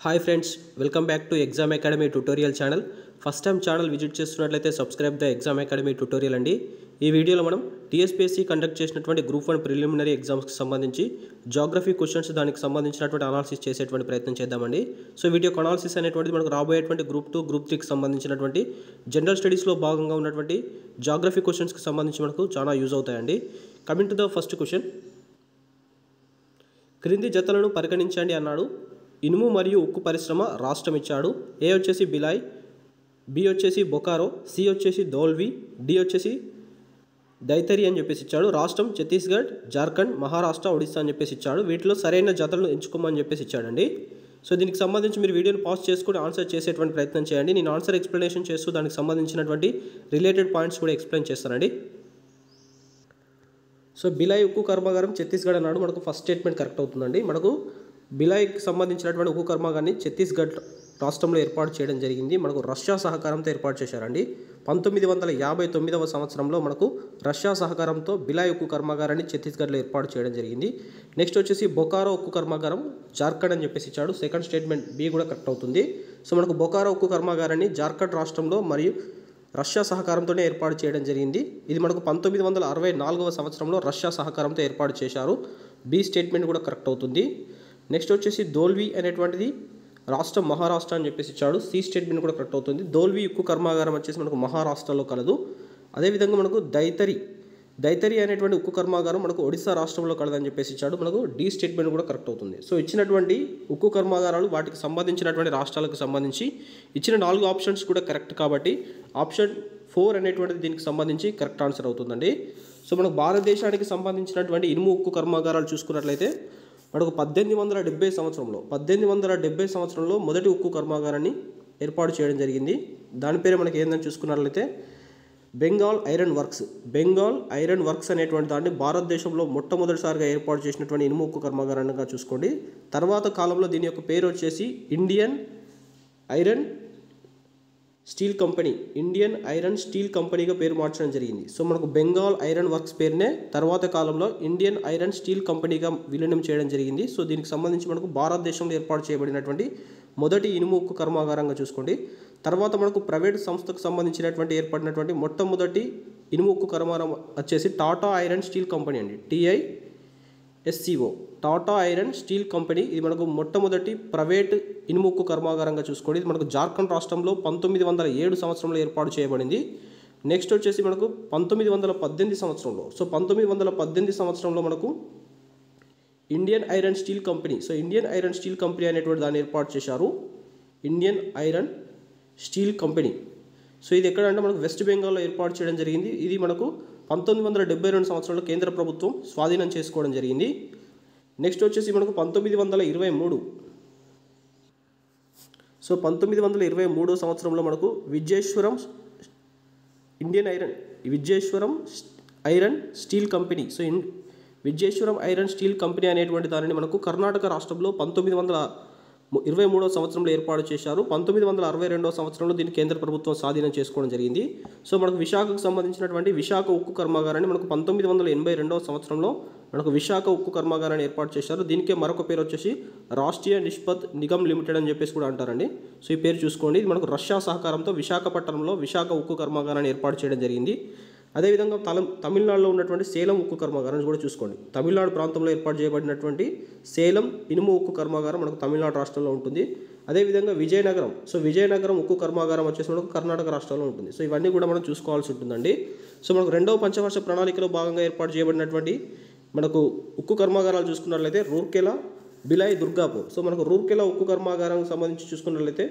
Hi friends, welcome back to exam academy tutorial channel. First time channel visit చేస్తున్నట్లయితే subscribe the exam academy tutorial అండి. ఈ వీడియోలో మనం TSPSC conduct చేసినటువంటి group 1 preliminary ఎగ్జామ్స్కి సంబంధించి జాగ్రఫీ క్వశ్చన్స్ దానికి సంబంధించినటువంటి అనాలిసిస్ చేసేటువంటి ప్రయత్నం చేద్దామండి. సో వీడియో అనాలిసిస్ అనేటువంటిది మనకు రాబోయేటువంటి గ్రూప్ 2, గ్రూప్ 3కి సంబంధించినటువంటి జనరల్ స్టడీస్లో భాగంగా ఉన్నటువంటి జాగ్రఫీ క్వశ్చన్స్కి సంబంధించి మనకు చాలా యూజ్ అవుతాయండి. Coming to the first question, క్రింది జతలను పరిగణించండి అన్నాడు. ఇనుము మరియు ఉక్కు పరిశ్రమ రాష్ట్రం ఇచ్చాడు. ఏ వచ్చేసి బిలాయ్, బి వచ్చేసి బొకారో, సి వచ్చేసి ధోల్వి, డి వచ్చేసి దైతరి అని చెప్పేసి ఇచ్చాడు. రాష్ట్రం ఛత్తీస్గఢ్, జార్ఖండ్, మహారాష్ట్ర, ఒడిస్సా అని చెప్పేసి ఇచ్చాడు. వీటిలో సరైన జతలను ఎంచుకోమని చెప్పేసి ఇచ్చాడండి. సో దీనికి సంబంధించి మీరు వీడియోని పాజ్ చేసుకుని ఆన్సర్ చేసేటువంటి ప్రయత్నం చేయండి. నేను ఆన్సర్ ఎక్స్ప్లెనేషన్ చేస్తూ దానికి సంబంధించినటువంటి రిలేటెడ్ పాయింట్స్ కూడా ఎక్స్ప్లెయిన్ చేస్తానండి. సో బిలాయ్ ఉక్కు కర్మాగారం ఛత్తీస్గఢ్ అన్నాడు. మనకు ఫస్ట్ స్టేట్మెంట్ కరెక్ట్ అవుతుందండి. మనకు బిలాయ్కి సంబంధించినటువంటి ఉక్కు కర్మాగారాన్ని ఛత్తీస్గఢ్ రాష్ట్రంలో ఏర్పాటు చేయడం జరిగింది. మనకు రష్యా సహకారంతో ఏర్పాటు చేశారండి. 1959వ సంవత్సరంలో మనకు రష్యా సహకారంతో బిలాయ్ ఉక్కు కర్మాగారాన్ని ఛత్తీస్గఢ్లో ఏర్పాటు చేయడం జరిగింది. నెక్స్ట్ వచ్చేసి బొకారో ఉక్కు కర్మాగారం జార్ఖండ్ అని చెప్పేసి ఇచ్చాడు. సెకండ్ స్టేట్మెంట్ బి కూడా కరెక్ట్ అవుతుంది. సో మనకు బొకారో ఉక్కు కర్మాగారాన్ని జార్ఖండ్ రాష్ట్రంలో మరియు రష్యా సహకారంతోనే ఏర్పాటు చేయడం జరిగింది. ఇది మనకు 1964వ సంవత్సరంలో రష్యా సహకారంతో ఏర్పాటు చేశారు. బి స్టేట్మెంట్ కూడా కరెక్ట్ అవుతుంది. నెక్స్ట్ వచ్చేసి ధోల్వి అనేటువంటిది రాష్ట్రం మహారాష్ట్ర అని చెప్పేసి ఇచ్చాడు. సి స్టేట్మెంట్ కూడా కరెక్ట్ అవుతుంది. ధోల్వి ఉక్కు కర్మాగారం వచ్చేసి మనకు మహారాష్ట్రలో కలదు. అదేవిధంగా మనకు దైతరి అనేటువంటి ఉక్కు కర్మాగారం మనకు ఒడిశా రాష్ట్రంలో కలదని చెప్పేసి ఇచ్చాడు. మనకు డి స్టేట్మెంట్ కూడా కరెక్ట్ అవుతుంది. సో ఇచ్చినటువంటి ఉక్కు కర్మాగారాలు వాటికి సంబంధించినటువంటి రాష్ట్రాలకు సంబంధించి ఇచ్చిన 4 ఆప్షన్స్ కూడా కరెక్ట్ కాబట్టి ఆప్షన్ 4 అనేటువంటిది దీనికి సంబంధించి కరెక్ట్ ఆన్సర్ అవుతుందండి. సో మనకు భారతదేశానికి సంబంధించినటువంటి ఇనుము ఉక్కు కర్మాగారాలు చూసుకున్నట్లయితే మనకు 1870 సంవత్సరంలో మొదటి ఉక్కు కర్మాగారాన్ని ఏర్పాటు చేయడం జరిగింది. దాని పేరు మనకి ఏందని చూసుకున్నట్లయితే బెంగాల్ ఐరన్ వర్క్స్ అనేటువంటి దాన్ని భారతదేశంలో మొట్టమొదటిసారిగా ఏర్పాటు చేసినటువంటి ఇనుము ఉక్కు కర్మాగారంగా చూసుకోండి. తర్వాత కాలంలో దీని యొక్క పేరు వచ్చేసి ఇండియన్ ఐరన్ స్టీల్ కంపెనీగా పేరు మార్చడం జరిగింది. సో మనకు బెంగాల్ ఐరన్ వర్క్స్ పేరునే తర్వాత కాలంలో ఇండియన్ ఐరన్ స్టీల్ కంపెనీగా విలీనం చేయడం జరిగింది. సో దీనికి సంబంధించి మనకు భారతదేశంలో ఏర్పాటు చేయబడినటువంటి మొదటి ఇనుము ఉక్కు కర్మాగారంగా చూసుకోండి. తర్వాత మనకు ప్రైవేట్ సంస్థకు సంబంధించినటువంటి ఏర్పడినటువంటి మొట్టమొదటి ఇనుము ఉక్కు కర్మాగారం వచ్చేసి టాటా ఐరన్ స్టీల్ కంపెనీ అండి. TISCO Tata iron steel company. ఇది మనకు మొట్టమొదటి ప్రైవేట్ ఇనుము ఉక్కు కర్మాగారంగా చూసుకోండి. ఇది మనకు జార్ఖండ్ రాష్ట్రంలో 1907 సంవత్సరంలో ఏర్పాటు చేయబడింది. నెక్స్ట్ వచ్చేసి మనకు 1918 సంవత్సరంలో. సో 1918 సంవత్సరంలో మనకు Indian iron steel company. So Indian iron steel company అనేటువంటి దాన్ని ఏర్పాటు చేశారు. Indian iron steel company. So ఇది ఎక్కడంటే మనకు వెస్ట్ బెంగాల్లో ఏర్పాటు చేయడం జరిగింది. ఇది మనకు 1972 సంవత్సరంలో కేంద్ర ప్రభుత్వం స్వాధీనం చేసుకోవడం జరిగింది. నెక్స్ట్ వచ్చేసి మనకు 1923. సో 1923 సంవత్సరంలో మనకు Vijeshwaram iron steel company. So Vijeshwaram iron steel company అనేటువంటి దానిని మనకు కర్ణాటక రాష్ట్రంలో 1923 సంవత్సరంలో ఏర్పాటు చేశారు. 1962 సంవత్సరంలో దీన్ని కేంద్ర ప్రభుత్వం స్వాధీనం చేసుకోవడం జరిగింది. సో మనకు విశాఖకు సంబంధించినటువంటి విశాఖ ఉక్కు కర్మాగారాన్ని మనకు 1982 సంవత్సరంలో మనకు విశాఖ ఉక్కు కర్మాగారాన్ని ఏర్పాటు చేశారు. దీనికే మరొక పేరు వచ్చేసి రాష్ట్రీయ నిష్పత్ నిగమ్ లిమిటెడ్ అని చెప్పేసి కూడా అంటారండి. సో ఈ పేరు చూసుకోండి. ఇది మనకు రష్యా సహకారంతో విశాఖపట్నంలో విశాఖ ఉక్కు కర్మాగారాన్ని ఏర్పాటు చేయడం జరిగింది. అదేవిధంగా తమిళనాడులో ఉన్నటువంటి సేలం ఉక్కు కర్మాగారాన్ని కూడా చూసుకోండి. తమిళనాడు ప్రాంతంలో ఏర్పాటు చేయబడినటువంటి సేలం ఇనుము ఉక్కు కర్మాగారం మనకు తమిళనాడు రాష్ట్రంలో ఉంటుంది. అదేవిధంగా విజయనగరం ఉక్కు కర్మాగారం వచ్చేసి మనకు కర్ణాటక రాష్ట్రంలో ఉంటుంది. సో ఇవన్నీ కూడా మనం చూసుకోవాల్సి ఉంటుందండి. సో మనకు 2వ పంచవర్ష ప్రణాళికలో భాగంగా ఏర్పాటు చేయబడినటువంటి మనకు ఉక్కు కర్మాగారాలు చూసుకున్నట్లయితే రూర్కెలా, బిలాయ్, దుర్గాపూర్. సో మనకు రూర్కెలా ఉక్కు కర్మాగారానికి సంబంధించి చూసుకున్నట్లయితే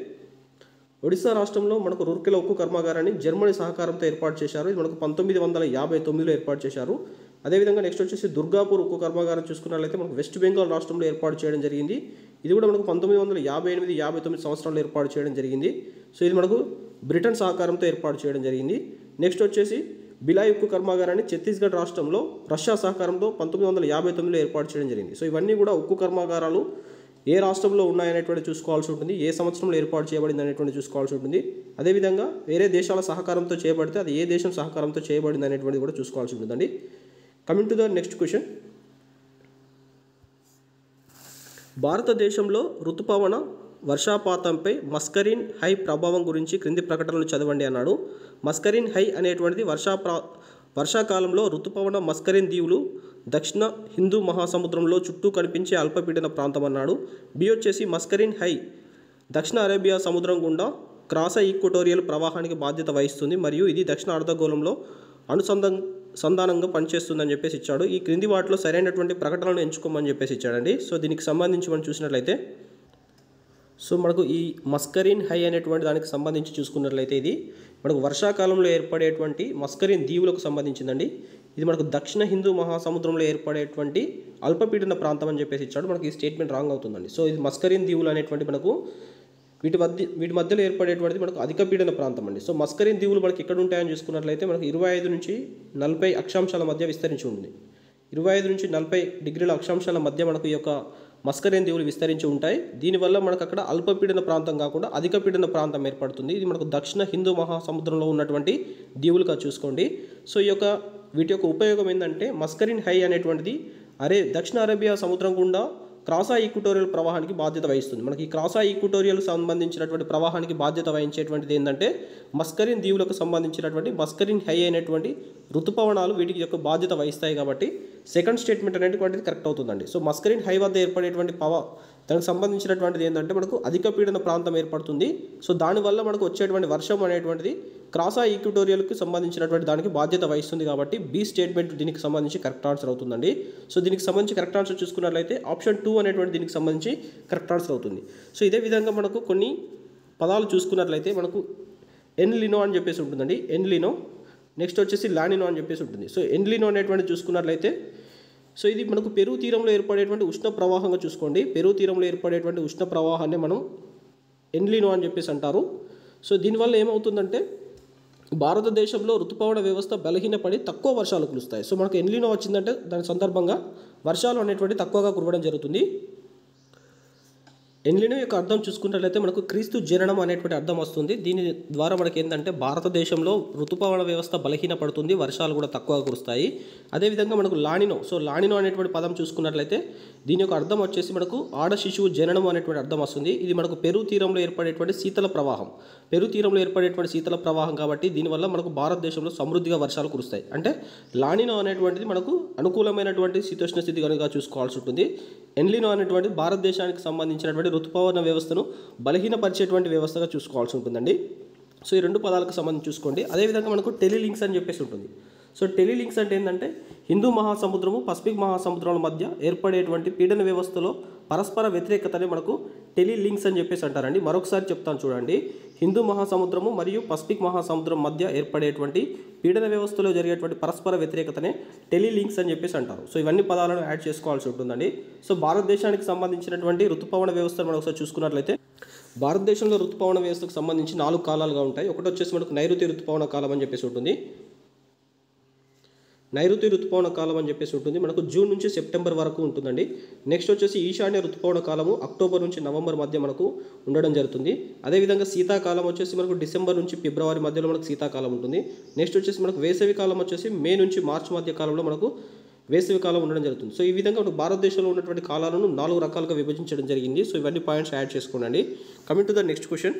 ఒడిశా రాష్ట్రంలో మనకు రూర్కెలా ఉక్కు కర్మాగారాన్ని జర్మనీ సహకారంతో ఏర్పాటు చేశారు. ఇది మనకు 1959లో ఏర్పాటు చేశారు. అదేవిధంగా నెక్స్ట్ వచ్చేసి దుర్గాపూర్ ఉక్కు కర్మాగారం చూసుకున్నట్లయితే మనకు వెస్ట్ బెంగాల్ రాష్ట్రంలో ఏర్పాటు చేయడం జరిగింది. ఇది కూడా మనకు 1958-59 సంవత్సరంలో ఏర్పాటు చేయడం జరిగింది. సో ఇది మనకు బ్రిటన్ సహకారంతో ఏర్పాటు చేయడం జరిగింది. నెక్స్ట్ వచ్చేసి బిలాయ్ ఉక్కు కర్మాగారాన్ని ఛత్తీస్గఢ్ రాష్ట్రంలో రష్యా సహకారంతో 1959లో ఏర్పాటు చేయడం జరిగింది. సో ఇవన్నీ కూడా ఉక్కు కర్మాగారాలు ఏ రాష్ట్రంలో ఉన్నాయనేటువంటి చూసుకోవాల్సి ఉంటుంది, ఏ సంవత్సరంలో ఏర్పాటు చేయబడింది అనేటువంటి చూసుకోవాల్సి ఉంటుంది. అదేవిధంగా వేరే దేశాల సహకారంతో చేయబడితే అది ఏ దేశం సహకారంతో చేయబడింది అనేటువంటిది కూడా చూసుకోవాల్సి ఉంటుందండి. Coming to the next question, భారతదేశంలో ఋతుపవన వర్షపాతంపై మస్కరిన్ హై ప్రభావం గురించి క్రింది ప్రకటనలు చదవండి అన్నాడు. మస్కరిన్ హై అనేటువంటిది వర్షాకాలంలో ఋతుపవన మస్కరిన్ దీవులు దక్షిణ హిందూ మహాసముద్రంలో చుట్టూ కనిపించే అల్పపీడన ప్రాంతం అన్నాడు. బి వచ్చేసి మస్కరిన్ హై దక్షిణ అరేబియా సముద్రం గుండా క్రాస్ ఈక్వటోరియల్ ప్రవాహానికి బాధ్యత వహిస్తుంది మరియు ఇది దక్షిణ అర్ధగోళంలో సంధానంగా పనిచేస్తుందని చెప్పేసి ఇచ్చాడు. ఈ క్రింది వాటిలో సరైనటువంటి ప్రకటనలను ఎంచుకోమని చెప్పేసి ఇచ్చాడండి. సో దీనికి సంబంధించి మనం చూసినట్లయితే మనకు ఈ మస్కరిన్ హై అనేటువంటి దానికి సంబంధించి చూసుకున్నట్లయితే ఇది మనకు వర్షాకాలంలో ఏర్పడేటువంటి మస్కరిన్ దీవులకు సంబంధించిందండి. ఇది మనకు దక్షిణ హిందూ మహాసముద్రంలో ఏర్పడేటువంటి అల్పపీడన ప్రాంతం అని చెప్పేసి ఇచ్చాడు. మనకి ఈ స్టేట్మెంట్ రాంగ్ అవుతుందండి. సో ఇది మస్కరిన్ దీవులు అనేటువంటి మనకు వీటి మధ్యలో ఏర్పడేటువంటిది మనకు అధిక పీడన ప్రాంతం అండి. సో మస్కరిన్ దీవులు మనకి ఎక్కడ ఉంటాయని చూసుకున్నట్లయితే మనకు 25 నుంచి 40 అక్షాంశాల మధ్య విస్తరించి ఉంటుంది. 25 నుంచి 40 డిగ్రీల అక్షాంశాల మధ్య మనకు ఈ యొక్క మస్కరిన్ దీవులు విస్తరించి ఉంటాయి. దీనివల్ల మనకు అక్కడ అల్పపీడన ప్రాంతం కాకుండా అధిక పీడన ప్రాంతం ఏర్పడుతుంది. ఇది మనకు దక్షిణ హిందూ మహాసముద్రంలో ఉన్నటువంటి దీవులుగా చూసుకోండి. సో వీటి యొక్క ఉపయోగం ఏంటంటే మస్కరిన్ హై అనేటువంటిది దక్షిణ అరేబియా సముద్రం గుండా క్రాసా ఈక్వటోరియల్ ప్రవాహానికి బాధ్యత వహిస్తుంది. మనకి ఈ క్రాసా ఈక్వటోరియల్ సంబంధించినటువంటి ప్రవాహానికి బాధ్యత వహించేటువంటిది ఏంటంటే మస్కరిన్ దీవులకు సంబంధించినటువంటి మస్కరిన్ హై అయినటువంటి ఋతుపవనాలు వీటికి యొక్క బాధ్యత వహిస్తాయి కాబట్టి సెకండ్ స్టేట్మెంట్ అనేటువంటిది కరెక్ట్ అవుతుందండి. సో మస్కరిన్ హై వద్ద ఏర్పడేటువంటి దానికి సంబంధించినటువంటిది ఏంటంటే మనకు అధిక పీడన ప్రాంతం ఏర్పడుతుంది. సో దానివల్ల మనకు వచ్చేటువంటి వర్షం అనేటువంటిది క్రాసా ఈక్వటోరియల్కి సంబంధించినటువంటి దానికి బాధ్యత వహిస్తుంది కాబట్టి బి స్టేట్మెంట్ దీనికి సంబంధించి కరెక్ట్ ఆన్సర్ అవుతుందండి. సో దీనికి సంబంధించి కరెక్ట్ ఆన్సర్ చూసుకున్నట్లయితే ఆప్షన్ 2 అనేటువంటి దీనికి సంబంధించి కరెక్ట్ ఆన్సర్ అవుతుంది. సో ఇదే విధంగా మనకు కొన్ని పదాలు చూసుకున్నట్లయితే మనకు ఎన్లినో అని చెప్పేసి ఉంటుందండి. ఎన్లినో నెక్స్ట్ వచ్చేసి లానినో అని చెప్పేసి ఉంటుంది. సో ఎన్లినో అనేటువంటి చూసుకున్నట్లయితే సో ఇది మనకు పెరు తీరంలో ఏర్పడేటువంటి ఉష్ణ ప్రవాహంగా చూసుకోండి. పెరు తీరంలో ఏర్పడేటువంటి ఉష్ణ ప్రవాహాన్ని మనం ఎన్లినో అని చెప్పేసి అంటారు. సో దీనివల్ల ఏమవుతుందంటే భారతదేశంలో ఋతుపవన వ్యవస్థ బలహీనపడి తక్కువ వర్షాలు కురుస్తాయి. సో మనకు ఎన్లినో వచ్చిందంటే దాని సందర్భంగా వర్షాలు అనేటువంటి తక్కువగా కురవడం జరుగుతుంది. ఎన్లినో యొక్క అర్థం చూసుకున్నట్లయితే మనకు క్రీస్తు జననం అనేటువంటి అర్థం వస్తుంది. దీని ద్వారా మనకి ఏంటంటే భారతదేశంలో ఋతుపవన వ్యవస్థ బలహీనపడుతుంది, వర్షాలు కూడా తక్కువగా కురుస్తాయి. అదేవిధంగా మనకు లానినో, సో లానినో అనేటువంటి పదం చూసుకున్నట్లయితే దీని యొక్క అర్థం వచ్చేసి మనకు ఆడ శిశువు జననం అనేటువంటి అర్థం వస్తుంది. ఇది మనకు పెరు తీరంలో ఏర్పడేటువంటి శీతల ప్రవాహం, పెరు తీరంలో ఏర్పడేటువంటి శీతల ప్రవాహం కాబట్టి దీనివల్ల మనకు భారతదేశంలో సమృద్ధిగా వర్షాలు కురుస్తాయి. అంటే లానినో అనేటువంటిది మనకు అనుకూలమైనటువంటి శీతోష్ణ స్థితి కనుక చూసుకోవాల్సి ఉంటుంది. ఎన్లినో అనేటువంటి భారతదేశానికి సంబంధించినటువంటి ఋతుపవన వ్యవస్థను బలహీనపరిచేటువంటి వ్యవస్థగా చూసుకోవాల్సి ఉంటుందండి. సో ఈ రెండు పదాలకు సంబంధించి చూసుకోండి. అదేవిధంగా మనకు టెలిలింక్స్ అని చెప్పేసి ఉంటుంది. సో టెలిలింక్స్ అంటే ఏంటంటే హిందూ మహాసముద్రము పసిఫిక్ మహాసముద్రాల మధ్య ఏర్పడేటువంటి పీడన వ్యవస్థలో పరస్పర వ్యతిరేకతని మనకు టెలిలింక్స్ అని చెప్పేసి అంటారండి. మరొకసారి చెప్తాను చూడండి. హిందూ మహాసముద్రము మరియు పసిఫిక్ మహాసముద్రం మధ్య ఏర్పడేటువంటి పీడన వ్యవస్థలో జరిగేటువంటి పరస్పర వ్యతిరేకతనే టెలిలింక్స్ అని చెప్పేసి అంటారు. సో ఇవన్నీ పదాలను యాడ్ చేసుకోవాల్సి ఉంటుందండి. సో భారతదేశానికి సంబంధించినటువంటి ఋతుపవన వ్యవస్థను మనం ఒకసారి చూసుకున్నట్లయితే భారతదేశంలో ఋతుపవన వ్యవస్థకు సంబంధించి 4 కాలాలుగా ఉంటాయి. ఒకటి వచ్చేసి మనకు నైరుతి ఋతుపవన కాలం అని చెప్పేసి ఉంటుంది. నైరుతి ఋతుపవన కాలం అని చెప్పేసి ఉంటుంది. మనకు జూన్ నుంచి సెప్టెంబర్ వరకు ఉంటుందండి. నెక్స్ట్ వచ్చేసి ఈశాన్య ఋతుపవన కాలము అక్టోబర్ నుంచి నవంబర్ మధ్య మనకు ఉండడం జరుగుతుంది. అదేవిధంగా శీతాకాలం వచ్చేసి మనకు డిసెంబర్ నుంచి ఫిబ్రవరి మధ్యలో మనకు శీతాకాలం ఉంటుంది. నెక్స్ట్ వచ్చేసి మనకు వేసవి కాలం వచ్చేసి మే నుంచి మార్చి మధ్య కాలంలో మనకు వేసవి కాలం ఉండడం జరుగుతుంది. సో ఈ విధంగా మనకు భారతదేశంలో ఉన్నటువంటి కాలాలను 4 రకాలుగా విభజించడం జరిగింది. సో ఇవన్నీ పాయింట్స్ యాడ్ చేసుకోండి. Coming to the next question.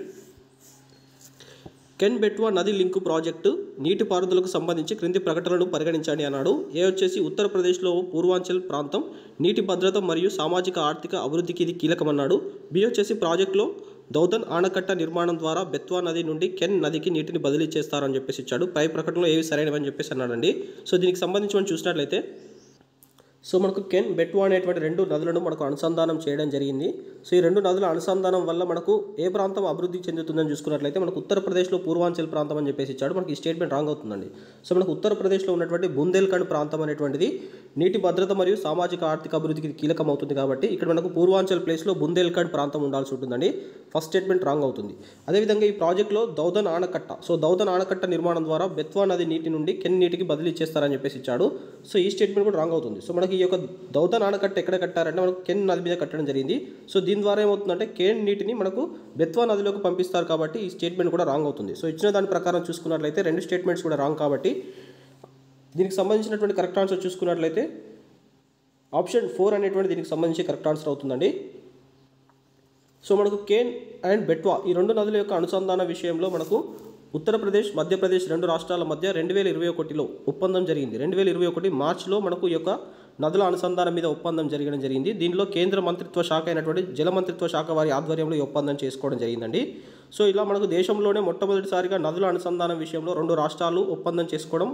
Can Betwa నది లింకు ప్రాజెక్టు నీటిపారుదలకు సంబంధించి క్రింది ప్రకటనలను పరిగణించండి అన్నాడు. ఏ వచ్చేసి ఉత్తరప్రదేశ్లో పూర్వాంచల్ ప్రాంతం నీటి భద్రత మరియు సామాజిక ఆర్థిక అభివృద్ధికి ఇది కీలకమన్నాడు. బి వచ్చేసి ప్రాజెక్టులో దౌదన్ ఆనకట్ట నిర్మాణం ద్వారా బెత్వా నది నుండి కెన్ నదికి నీటిని బదిలీ చేస్తారని చెప్పేసి ఇచ్చాడు. పై ప్రకటనలో ఏవి సరైనవని చెప్పేసి అన్నాడండి. సో దీనికి సంబంధించి మనం చూసినట్లయితే సో మనకు కెన్ బెట్వా అనేటువంటి 2 నదులను మనకు అనుసంధానం చేయడం జరిగింది. సో ఈ 2 నదుల అనుసంధానం వల్ల మనకు ఏ ప్రాంతం అభివృద్ధి చెందుతుందని చూసుకున్నట్లయితే మనకు ఉత్తరప్రదేశ్లో పూర్వాంచల్ ప్రాంతం అని చెప్పేసి ఇచ్చాడు. మనకి ఈ స్టేట్మెంట్ రాంగ్ అవుతుందండి. సో మనకు ఉత్తరప్రదేశ్లో ఉన్నటువంటి బుందేల్ఖండ్ ప్రాంతం అనేటువంటిది నీటి భద్రత మరియు సామాజిక ఆర్థిక అభివృద్ధికి కీలకం అవుతుంది కాబట్టి ఇక్కడ మనకు పూర్వాంచల్ ప్లేస్లో బుందేల్ఖండ్ ప్రాంతం ఉండాల్సి ఉంటుందండి. ఫస్ట్ స్టేట్మెంట్ రాంగ్ అవుతుంది. అదేవిధంగా ఈ ప్రాజెక్టులో దౌదన్ ఆనకట్ట, సో దౌదన్ ఆనకట్ట నిర్మాణం ద్వారా బెత్వా నది నీటి నుండి కెన్ నీటికి బదిలీ చేస్తారని చెప్పేసి ఇచ్చాడు. సో ఈ స్టేట్మెంట్ కూడా రాంగ్ అవుతుంది. సో మనకి ఈ యొక్క దౌదన్ ఆనకట్ట ఎక్కడ కట్టారంటే మనకు కెన్ నది మీద కట్టడం జరిగింది. సో దీని ద్వారా ఏమవుతుందంటే కెన్ నీటిని మనకు బెత్వా నదిలోకి పంపిస్తారు కాబట్టి ఈ స్టేట్మెంట్ కూడా రాంగ్ అవుతుంది. సో ఇచ్చిన దాని ప్రకారం చూసుకున్నట్లయితే 2 స్టేట్మెంట్స్ కూడా రాంగ్ కాబట్టి దీనికి సంబంధించినటువంటి కరెక్ట్ ఆన్సర్ చూసుకున్నట్లయితే ఆప్షన్ 4 అనేటువంటి దీనికి సంబంధించి కరెక్ట్ ఆన్సర్ అవుతుందండి. సో మనకు కేన్ అండ్ బెట్వా ఈ రెండు నదుల యొక్క అనుసంధాన విషయంలో మనకు ఉత్తరప్రదేశ్ మధ్యప్రదేశ్ రెండు రాష్ట్రాల మధ్య 2021లో ఒప్పందం జరిగింది. 2021 మార్చిలో మనకు ఈ యొక్క నదుల అనుసంధానం మీద ఒప్పందం జరిగింది. దీనిలో కేంద్ర మంత్రిత్వ శాఖ అయినటువంటి జల మంత్రిత్వ శాఖ వారి ఆధ్వర్యంలో ఈ ఒప్పందం చేసుకోవడం జరిగిందండి. సో ఇలా మనకు దేశంలోనే మొట్టమొదటిసారిగా నదుల అనుసంధానం విషయంలో రెండు రాష్ట్రాలు ఒప్పందం చేసుకోవడం